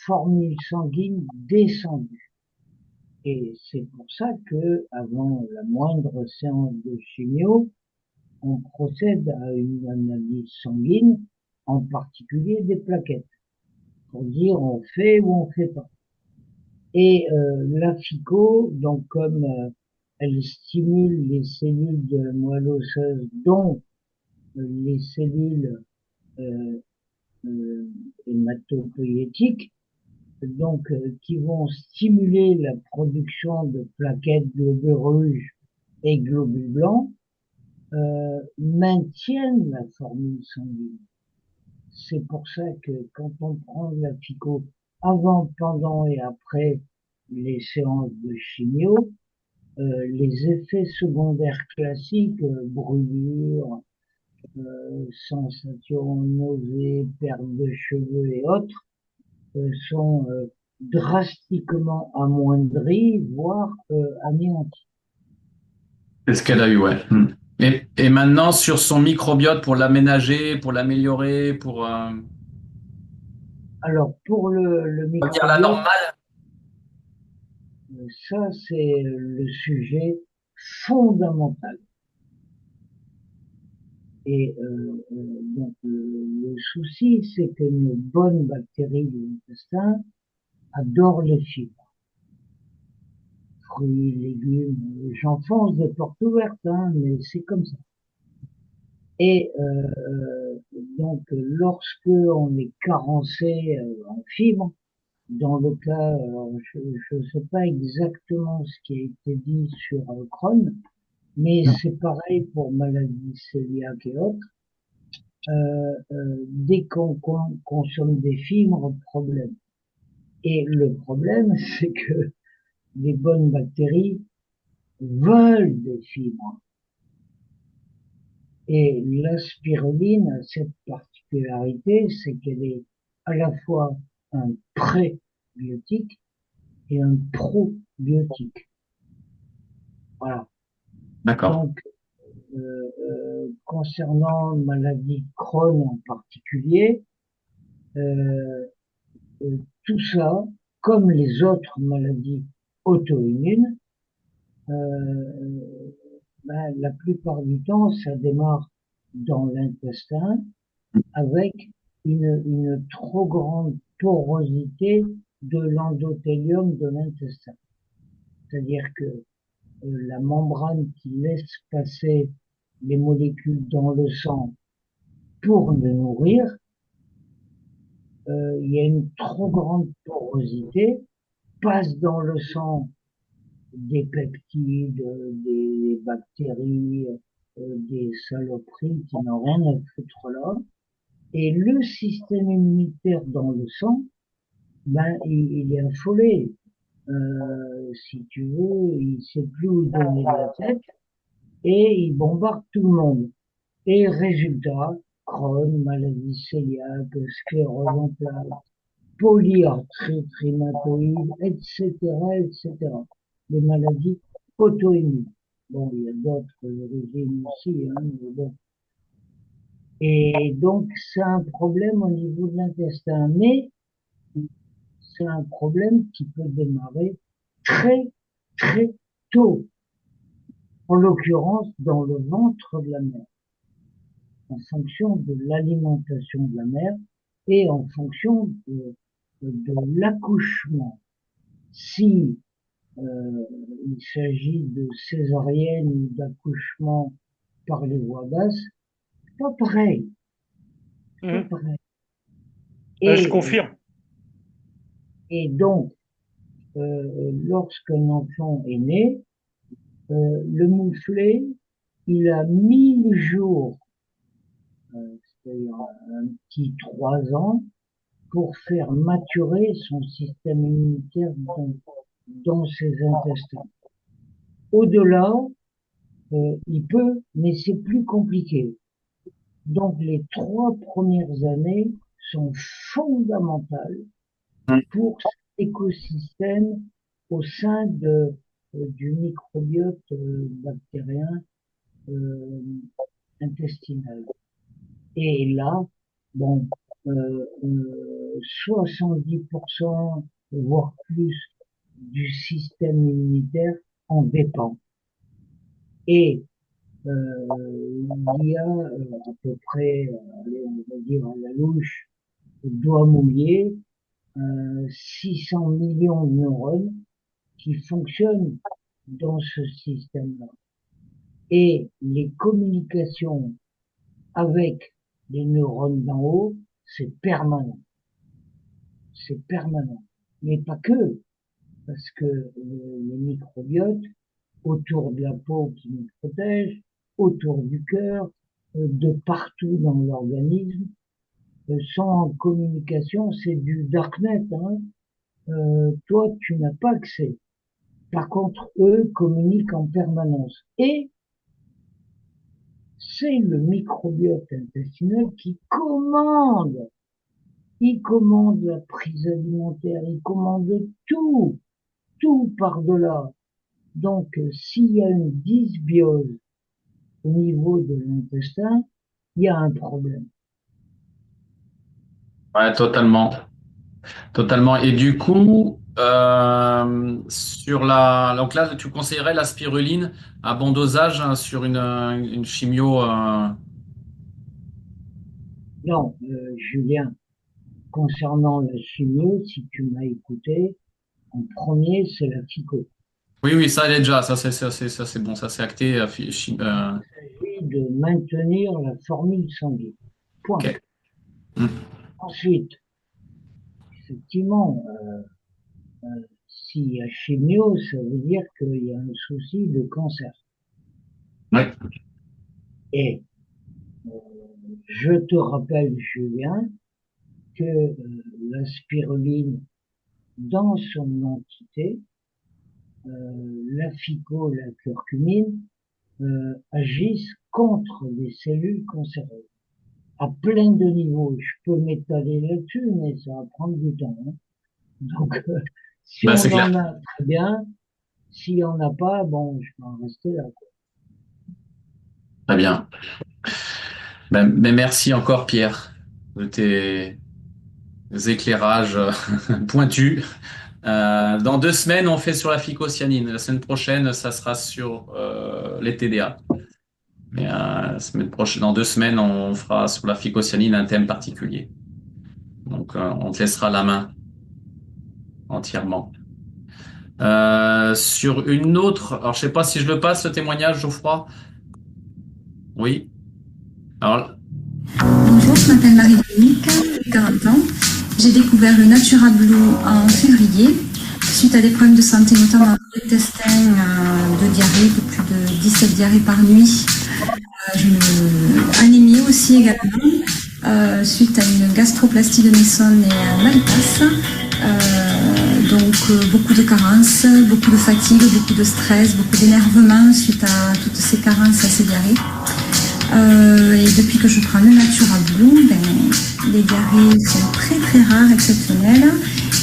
formule sanguine descendue. Et c'est pour ça que, avant la moindre séance de chimio, on procède à une analyse sanguine, en particulier des plaquettes, pour dire on fait ou on fait pas. Et la FICO, donc comme elle stimule les cellules de la moelle osseuse, dont les cellules euh, hématopoïétiques, donc qui vont stimuler la production de plaquettes, globules rouges et globules blancs, maintiennent la formule sanguine. C'est pour ça que quand on prend la FICO avant, pendant et après les séances de chimio, les effets secondaires classiques, brûlure, sensation, nausée, perte de cheveux et autres, sont drastiquement amoindris, voire anéantis. C'est ce qu'elle a eu, ouais. Et maintenant, sur son microbiote, pour l'aménager, pour l'améliorer, pour Alors pour le revenir à la microbiote, normale. ça c'est le sujet fondamental. Et donc le souci, c'est que nos bonnes bactéries de l'intestin adorent les fibres, fruits, légumes. J'enfonce des portes ouvertes, hein, mais c'est comme ça. Et donc lorsque on est carencé en fibres, dans le cas, je ne sais pas exactement ce qui a été dit sur Crohn, mais c'est pareil pour maladie cœliaque et autres. Dès qu'on consomme des fibres, problème. Et le problème, c'est que les bonnes bactéries veulent des fibres. Et la spiruline a cette particularité, c'est qu'elle est à la fois un prébiotique et un probiotique. Voilà. D'accord. Donc, concernant maladie de Crohn en particulier, euh, tout ça, comme les autres maladies auto-immunes, la plupart du temps, ça démarre dans l'intestin avec une trop grande porosité de l'endothélium de l'intestin. C'est-à-dire que la membrane qui laisse passer les molécules dans le sang pour le nourrir, il y a une trop grande porosité, passe dans le sang des peptides, des bactéries, des saloperies qui n'ont rien à foutre là. Et le système immunitaire dans le sang, ben, il est affolé. Si tu veux, il sait plus où donner de la tête et il bombarde tout le monde. Et résultat, Crohn, maladie cœliaque, sclérose en plaques, polyarthrite rhumatoïde, etc., etc. Les maladies auto-immunes. Bon, il y a d'autres origines aussi, hein, mais bon. Et donc, c'est un problème au niveau de l'intestin, mais c'est un problème qui peut démarrer très, très tôt, en l'occurrence dans le ventre de la mère, en fonction de l'alimentation de la mère et en fonction de l'accouchement. Si il s'agit de césarienne ou d'accouchement par les voies basses, c'est pas pareil, c'est pas Mhm. pareil. Je Et, confirme. et donc, lorsqu'un enfant est né, le mouflé, il a 1000 jours, c'est-à-dire un petit 3 ans, pour faire maturer son système immunitaire dans ses intestins. Au-delà, il peut, mais c'est plus compliqué. Donc les 3 premières années sont fondamentales pour cet écosystème au sein du microbiote bactérien intestinal. Et là, bon, 70%, voire plus, du système immunitaire en dépend. Et il y a à peu près, allez, on va dire à la louche, doigt mouillé, 600 millions de neurones qui fonctionnent dans ce système-là. Et les communications avec les neurones d'en haut, c'est permanent. C'est permanent. Mais pas que, parce que les microbiotes, autour de la peau qui nous protège, autour du cœur, de partout dans l'organisme, sont en communication, c'est du darknet, hein. Toi, tu n'as pas accès. Par contre, eux communiquent en permanence. Et c'est le microbiote intestinal qui commande. Il commande la prise alimentaire, il commande tout par-delà. Donc, s'il y a une dysbiose au niveau de l'intestin, il y a un problème. Ouais, totalement. Totalement. Et du coup, donc là, tu conseillerais la spiruline à bon dosage hein, sur une chimio. Non, Julien, concernant la chimio, si tu m'as écouté, en premier, c'est la phyco. Oui, ça elle est déjà. Ça, c'est bon. Ça, c'est acté. Il s'agit de maintenir la formule sanguine. Point. Ok. Ensuite, effectivement, s'il y a chimio, ça veut dire qu'il y a un souci de cancer. Ouais. Et je te rappelle, Julien, que la spiruline, dans son entité, la phyco, la curcumine, agissent contre les cellules cancéreuses à plein de niveaux. Je peux m'étaler là-dessus, mais ça va prendre du temps. Hein. Donc, si on c'est en clair. a, très bien. S'il n'y en a pas, bon, je vais en rester là. Quoi. Très bien. Mais merci encore, Pierre, de tes éclairages pointus. Dans 2 semaines, on fait sur la phycocyanine. La semaine prochaine, ça sera sur les TDA. Mais dans 2 semaines, on fera sur la phycocyanine un thème particulier. Donc, on te laissera la main entièrement. Sur une autre, alors je sais pas si je le passe, ce témoignage, Geoffroy. Oui. Alors, Bonjour, je m'appelle Marie-Dominique, j'ai 40 ans. J'ai découvert le Natura Blue en février, suite à des problèmes de santé, notamment intestin, de diarrhée, de plus de 17 diarrhées par nuit. Anémie aussi également, suite à une gastroplastie de Messon et un bypass. Donc beaucoup de carences, beaucoup de fatigue, beaucoup de stress, beaucoup d'énervement suite à toutes ces carences, à ces diarrhées. Et depuis que je prends le Natura Blue, les diarrhées sont très très rares, exceptionnelles.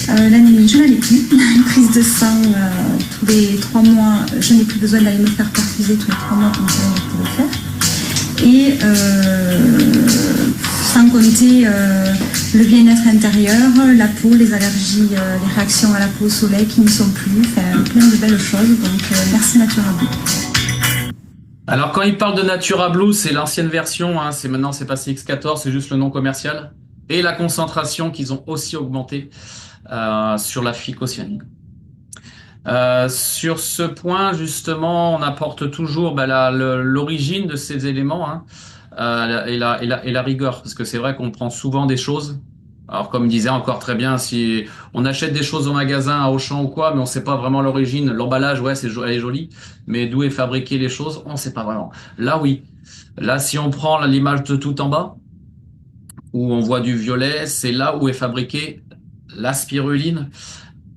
L'anémie, je n'en ai plus. Une prise de sang tous les 3 mois, je n'ai plus besoin d'aller me faire perfuser tous les 3 mois comme ça je peux le faire. Et sans compter le bien-être intérieur, la peau, les allergies, les réactions à la peau au soleil qui ne sont plus, enfin, plein de belles choses. Donc merci Natura Blue. Alors, quand il parle de Natura Blue, c'est l'ancienne version, hein, c'est passé X14, c'est juste le nom commercial. Et la concentration qu'ils ont aussi augmenté sur la phycocyanine. Sur ce point, justement, on apporte toujours l'origine de ces éléments hein, et la rigueur. Parce que c'est vrai qu'on prend souvent des choses Alors, comme disait encore très bien, si on achète des choses au magasin, à Auchan ou quoi, mais on sait pas vraiment l'origine, l'emballage, ouais, elle est jolie, mais d'où est fabriquée les choses, on sait pas vraiment. Là, oui. Là, si on prend l'image de tout en bas, où on voit du violet, c'est là où est fabriquée la spiruline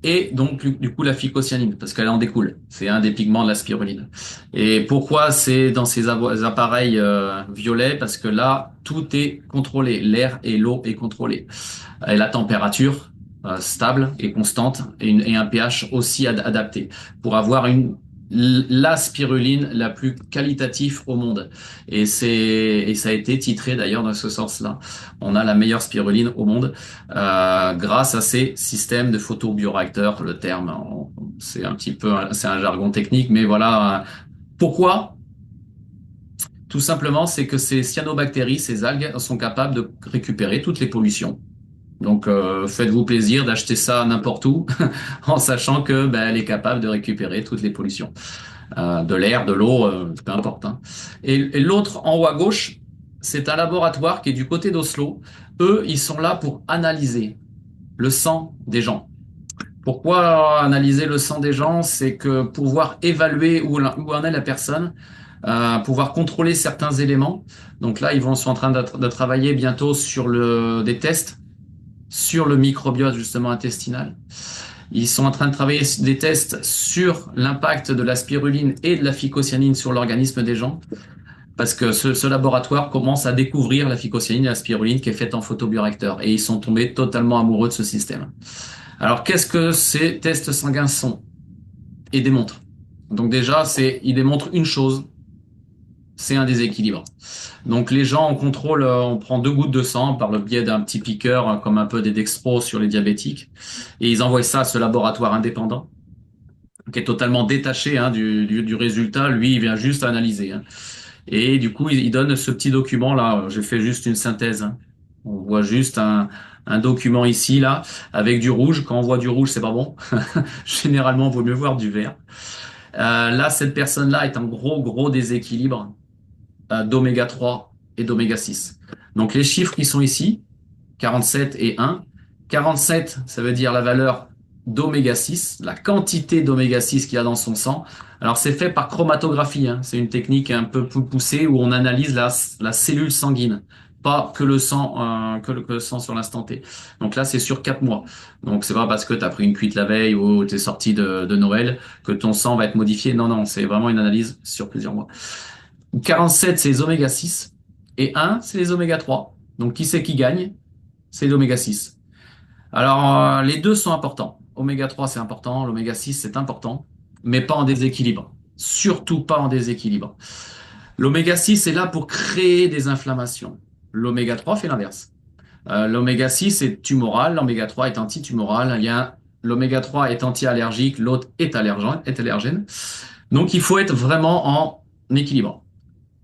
et donc du coup la phycocyanine, parce qu'elle en découle. C'est un des pigments de la spiruline. Et pourquoi c'est dans ces appareils violets? Parce que là, tout est contrôlé. L'air et l'eau est contrôlé. Et la température stable et constante et un pH aussi adapté pour avoir la spiruline la plus qualitative au monde. Et ça a été titré d'ailleurs dans ce sens-là. On a la meilleure spiruline au monde grâce à ces systèmes de photobioréacteurs. Le terme, c'est un petit peu, c'est un jargon technique, mais voilà. Pourquoi? Tout simplement, c'est que ces cyanobactéries, ces algues, sont capables de récupérer toutes les pollutions. Donc, faites-vous plaisir d'acheter ça n'importe où, en sachant que ben, elle est capable de récupérer toutes les pollutions, de l'air, de l'eau, peu importe. Hein. Et l'autre en haut à gauche, c'est un laboratoire qui est du côté d'Oslo. Eux, ils sont là pour analyser le sang des gens. Pourquoi analyser le sang des gens? C'est que pouvoir évaluer où en est la personne, pouvoir contrôler certains éléments. Donc là, sont en train de travailler bientôt sur des tests sur le microbiote justement intestinal. Ils sont en train de travailler des tests sur l'impact de la spiruline et de la phycocyanine sur l'organisme des gens, parce que ce laboratoire commence à découvrir la phycocyanine et la spiruline qui est faite en photobioréacteur, et ils sont tombés totalement amoureux de ce système. Alors, qu'est-ce que ces tests sanguins sont et démontrent? Donc déjà, ils démontrent une chose, c'est un déséquilibre. Donc les gens, on contrôle, on prend 2 gouttes de sang par le biais d'un petit piqueur, comme un peu des dextro sur les diabétiques, et ils envoient ça à ce laboratoire indépendant, qui est totalement détaché hein, du résultat. Lui, il vient juste analyser. Hein. Et du coup, il donne ce petit document là. J'ai fait juste une synthèse. Hein. On voit juste un document ici là avec du rouge. Quand on voit du rouge, c'est pas bon. Généralement, il vaut mieux voir du vert. Là, cette personne-là est en gros déséquilibre d'oméga 3 et d'oméga 6. Donc les chiffres qui sont ici, 47 et 1. 47, ça veut dire la valeur d'oméga 6, la quantité d'oméga 6 qu'il y a dans son sang. Alors c'est fait par chromatographie, hein. C'est une technique un peu plus poussée où on analyse la cellule sanguine, pas que le sang, que le sang sur l'instant T. Donc là c'est sur 4 mois. Donc c'est pas parce que tu as pris une cuite la veille ou tu es sorti de Noël que ton sang va être modifié. Non, non, c'est vraiment une analyse sur plusieurs mois. 47, c'est les oméga 6. Et 1, c'est les oméga 3. Donc, qui c'est qui gagne? C'est l'oméga 6. Alors, les deux sont importants. Oméga 3, c'est important. L'oméga 6, c'est important. Mais pas en déséquilibre. Surtout pas en déséquilibre. L'oméga 6 est là pour créer des inflammations. L'oméga 3 fait l'inverse. L'oméga 6 est tumoral. L'oméga 3 est antitumoral. L'oméga 3 est anti-allergique. L'autre est allergène. Donc, il faut être vraiment en équilibre.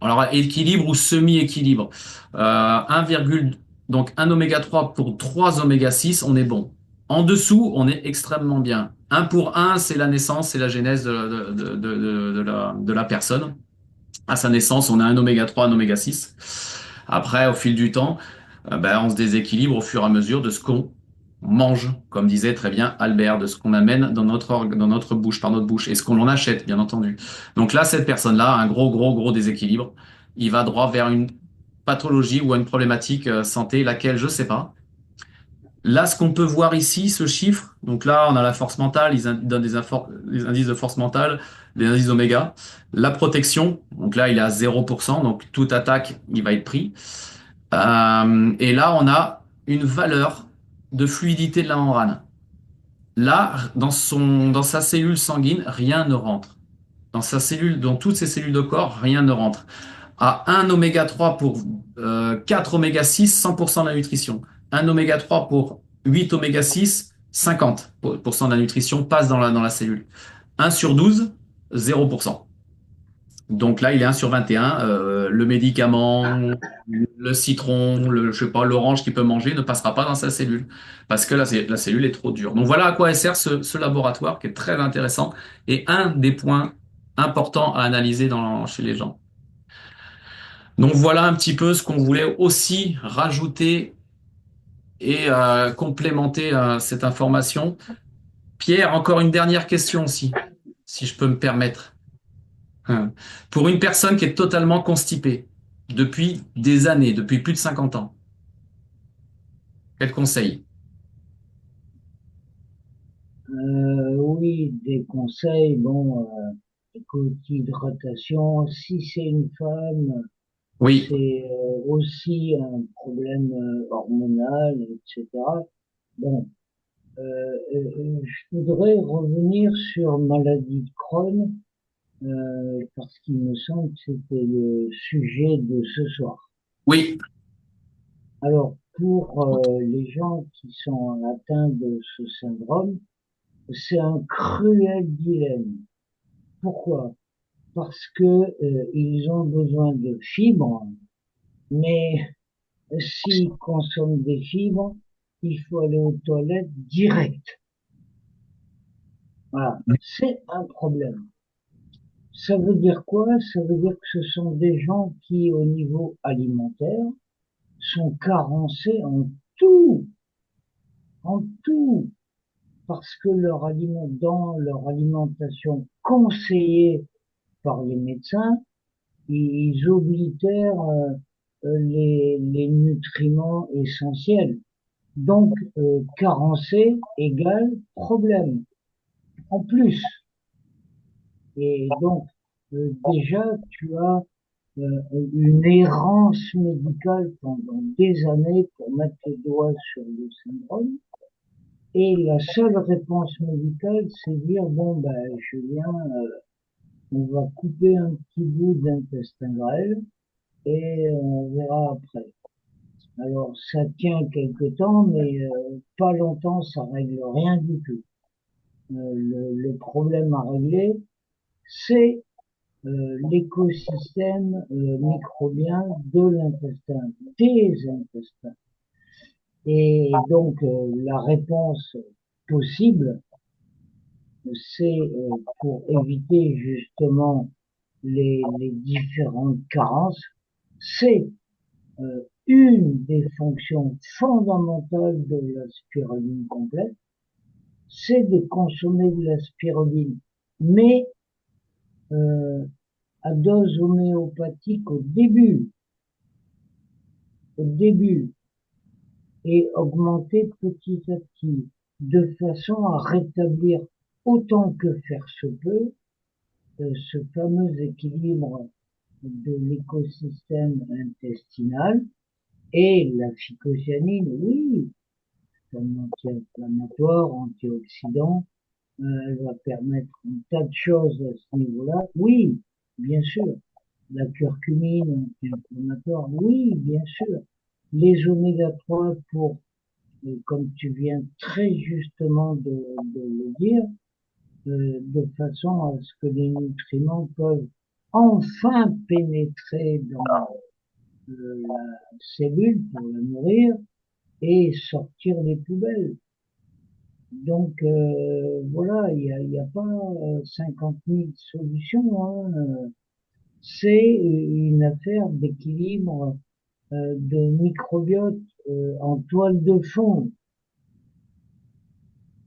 Alors, équilibre ou semi-équilibre. Donc, un oméga 3 pour 3 oméga 6, on est bon. En dessous, on est extrêmement bien. 1 pour 1, c'est la naissance, c'est la genèse de la personne. À sa naissance, on a un oméga 3, un oméga 6. Après, au fil du temps, on se déséquilibre au fur et à mesure de ce qu'on mange, comme disait très bien Albert, de ce qu'on amène dans notre bouche, par notre bouche, et ce qu'on en achète, bien entendu. Donc là, cette personne-là a un gros déséquilibre. Il va droit vers une pathologie ou une problématique santé, laquelle je sais pas. Là, ce qu'on peut voir ici, ce chiffre, donc là, on a la force mentale, ils donnent les indices de force mentale, les indices d'oméga. La protection, donc là, il est à 0%, donc toute attaque, il va être pris. Et là, on a une valeur de fluidité de la membrane. Là, dans sa cellule sanguine, rien ne rentre. Dans toutes ses cellules de corps, rien ne rentre. À 1 oméga 3 pour 4 oméga 6, 100% de la nutrition. 1 oméga 3 pour 8 oméga 6, 50% de la nutrition passe dans la cellule. 1 sur 12, 0%. Donc là, il est 1 sur 21. Le médicament, le citron, je sais pas, l'orange qu'il peut manger ne passera pas dans sa cellule parce que la cellule est trop dure. Donc voilà à quoi sert ce laboratoire qui est très intéressant et un des points importants à analyser chez les gens. Donc voilà un petit peu ce qu'on voulait aussi rajouter et complémenter cette information. Pierre, encore une dernière question si je peux me permettre. Pour une personne qui est totalement constipée depuis des années, depuis plus de 50 ans, quel conseil? Oui, des conseils, bon, écoute, hydratation, si c'est une femme, Oui, c'est aussi un problème hormonal, etc. Bon, je voudrais revenir sur maladie de Crohn, parce qu'il me semble que c'était le sujet de ce soir. oui, Alors, pour les gens qui sont atteints de ce syndrome, c'est un cruel dilemme. Pourquoi? Parce que ils ont besoin de fibres, mais s'ils consomment des fibres, il faut aller aux toilettes direct. Voilà, c'est un problème. Ça veut dire quoi? Ça veut dire que ce sont des gens qui, au niveau alimentaire, sont carencés tout, en tout, parce que dans leur alimentation conseillée par les médecins, ils oblitèrent les nutriments essentiels. Donc, carencé égale problème, en plus. Et donc, déjà, tu as une errance médicale pendant des années pour mettre le doigt sur le syndrome. Et la seule réponse médicale, c'est dire, bon, ben, Julien, on va couper un petit bout d'intestin grêle et on verra après. Alors, ça tient quelque temps, mais pas longtemps, ça règle rien du tout. Le problème à régler, c'est l'écosystème microbien de l'intestin, des intestins. Et donc, la réponse possible, c'est pour éviter justement les différentes carences, c'est une des fonctions fondamentales de la spiruline complète, c'est de consommer de la spiruline, mais à dose homéopathique au début, et augmenter petit à petit, de façon à rétablir autant que faire se peut ce fameux équilibre de l'écosystème intestinal. Et la phycocyanine, oui, comme anti-inflammatoire, antioxydant, elle va permettre un tas de choses à ce niveau-là. Oui, bien sûr. La curcumine, anti-inflammatoire, oui, bien sûr. Les oméga 3 pour, comme tu viens très justement de le dire, de façon à ce que les nutriments peuvent enfin pénétrer dans la cellule pour la nourrir et sortir les poubelles. Donc voilà, il y a pas 50 000 solutions. Hein. C'est une affaire d'équilibre de microbiote en toile de fond.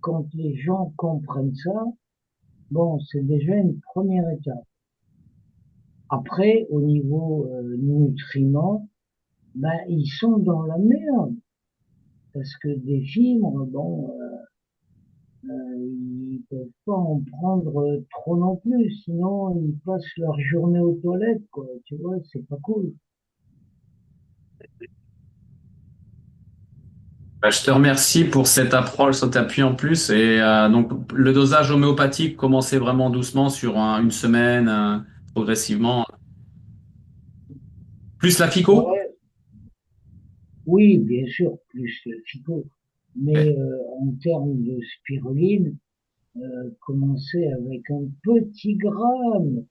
Quand les gens comprennent ça, bon, c'est déjà une première étape. Après, au niveau nutriments, ben, ils sont dans la merde. Parce que des fibres, bon, ils peuvent pas en prendre trop non plus, sinon ils passent leur journée aux toilettes, quoi. Tu vois, c'est pas cool. bah, je te remercie pour cette approche, cet appui en plus. Et donc, le dosage homéopathique commençait vraiment doucement sur une semaine, progressivement. Plus la FICO? Ouais, oui, bien sûr, plus le phyto. Mais Ok. en termes de spiruline, commencer avec un petit gramme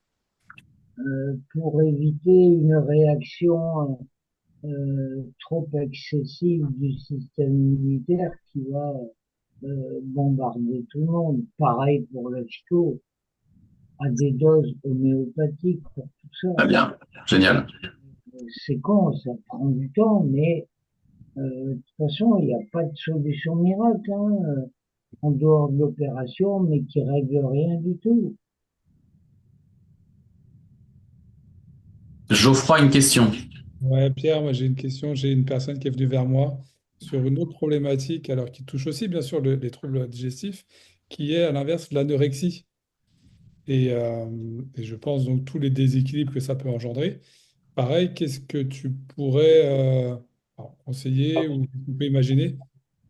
pour éviter une réaction trop excessive du système immunitaire qui va bombarder tout le monde. Pareil pour la phyto, à des doses homéopathiques pour tout ça. Très bien. Génial. C'est con, ça prend du temps, mais De toute façon, il n'y a pas de solution miracle, hein, en dehors de l'opération, mais qui règle rien du tout. Geoffroy, une question. Ouais, Pierre, moi j'ai une question. J'ai une personne qui est venue vers moi sur une autre problématique, alors qui touche aussi bien sûr les troubles digestifs, qui est à l'inverse l'anorexie. Et je pense donc tous les déséquilibres que ça peut engendrer. Pareil, qu'est-ce que tu pourrais alors, conseiller ou tu peux imaginer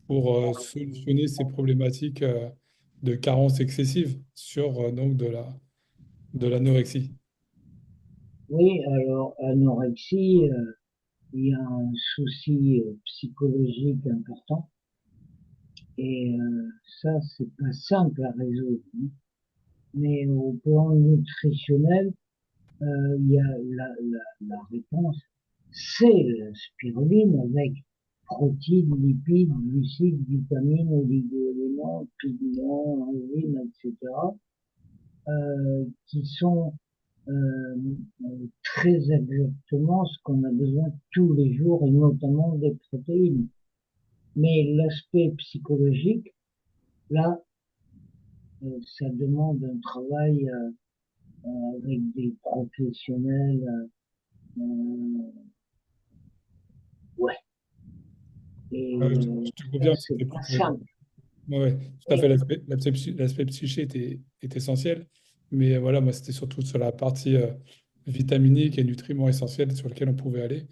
pour solutionner ces problématiques de carence excessive sur donc de l'anorexie? Oui, alors, anorexie, il y a un souci psychologique important et ça, c'est pas simple à résoudre, hein. Mais au plan nutritionnel, il y a la réponse, c'est la spiruline avec protéines, lipides, glucides, vitamines, oligo-éléments, pigments, enzymes, etc., qui sont euh, très exactement ce qu'on a besoin tous les jours et notamment des protéines. Mais l'aspect psychologique, là, ça demande un travail avec des professionnels. Ouais. Et Je te ça, confirme, c'est c'était pas plutôt. simple. Ouais, ouais, tout à fait. L'aspect psyché est essentiel. Mais voilà, moi, c'était surtout sur la partie vitaminique et nutriments essentiels sur lesquels on pouvait aller.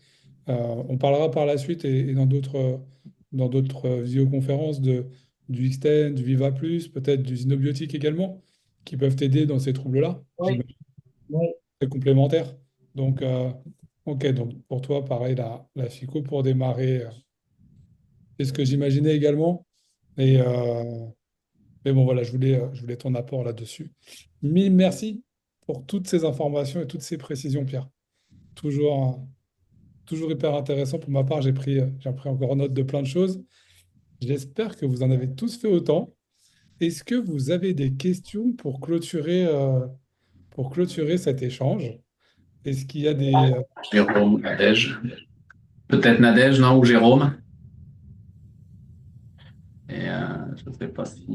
On parlera par la suite et dans d'autres visioconférences du Xtend, du Viva Plus, peut-être du Zinobiotique également, qui peuvent t'aider dans ces troubles-là. Oui, J'imagine oui, que c'est complémentaire. Donc, ok, donc pour toi, pareil, la FICO pour démarrer, c'est ce que j'imaginais également. Et, mais bon, voilà, je voulais ton apport là-dessus. Mille merci pour toutes ces informations et toutes ces précisions, Pierre. Toujours, toujours hyper intéressant. Pour ma part, j'ai pris encore note de plein de choses. J'espère que vous en avez tous fait autant. Est-ce que vous avez des questions pour clôturer cet échange? Est-ce qu'il y a des... Jérôme, Nadège. Peut-être Nadège, non, ou Jérôme. Et je ne sais pas si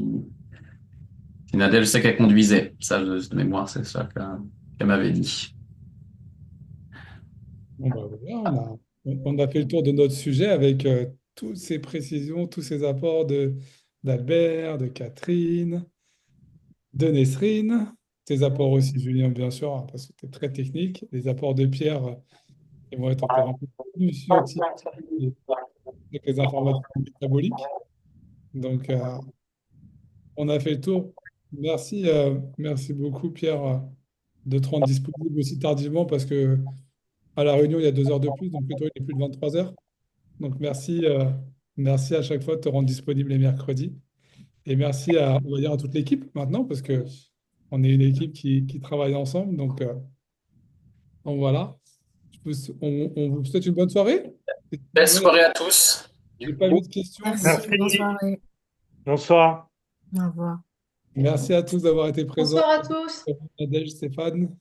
Nadège, je sais qu'elle conduisait. Ça, de mémoire, c'est ça qu'elle m'avait dit. Bon, bah, voilà, on a fait le tour de notre sujet avec toutes ces précisions, tous ces apports d'Albert, de Catherine, de Nesrine, tes apports aussi, Julien, bien sûr, hein, parce que tu es très technique. Les apports de Pierre, ils vont être encore un peu plus scientifiques et avec les informations métaboliques. Donc, on a fait le tour. Merci, merci beaucoup, Pierre, de te rendre disponible aussi tardivement parce que à la réunion, il y a 2 heures de plus, donc plutôt il est plus de 23 heures. Donc, merci, merci à chaque fois de te rendre disponible les mercredis. Et merci on va dire, à toute l'équipe maintenant, parce que on est une équipe qui travaille ensemble. Donc voilà. On vous souhaite une bonne soirée. Belle soirée à tous. J'ai pas vu de questions. Merci, Donc, bonne Merci. soirée. Bonsoir. Au revoir. merci à tous d'avoir été présents. Bonsoir à tous. Nadège, Stéphane,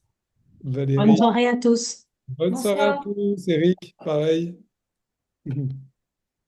Bonne Valérie. soirée à tous. Bonne soirée à Bonsoir. tous. Eric, pareil.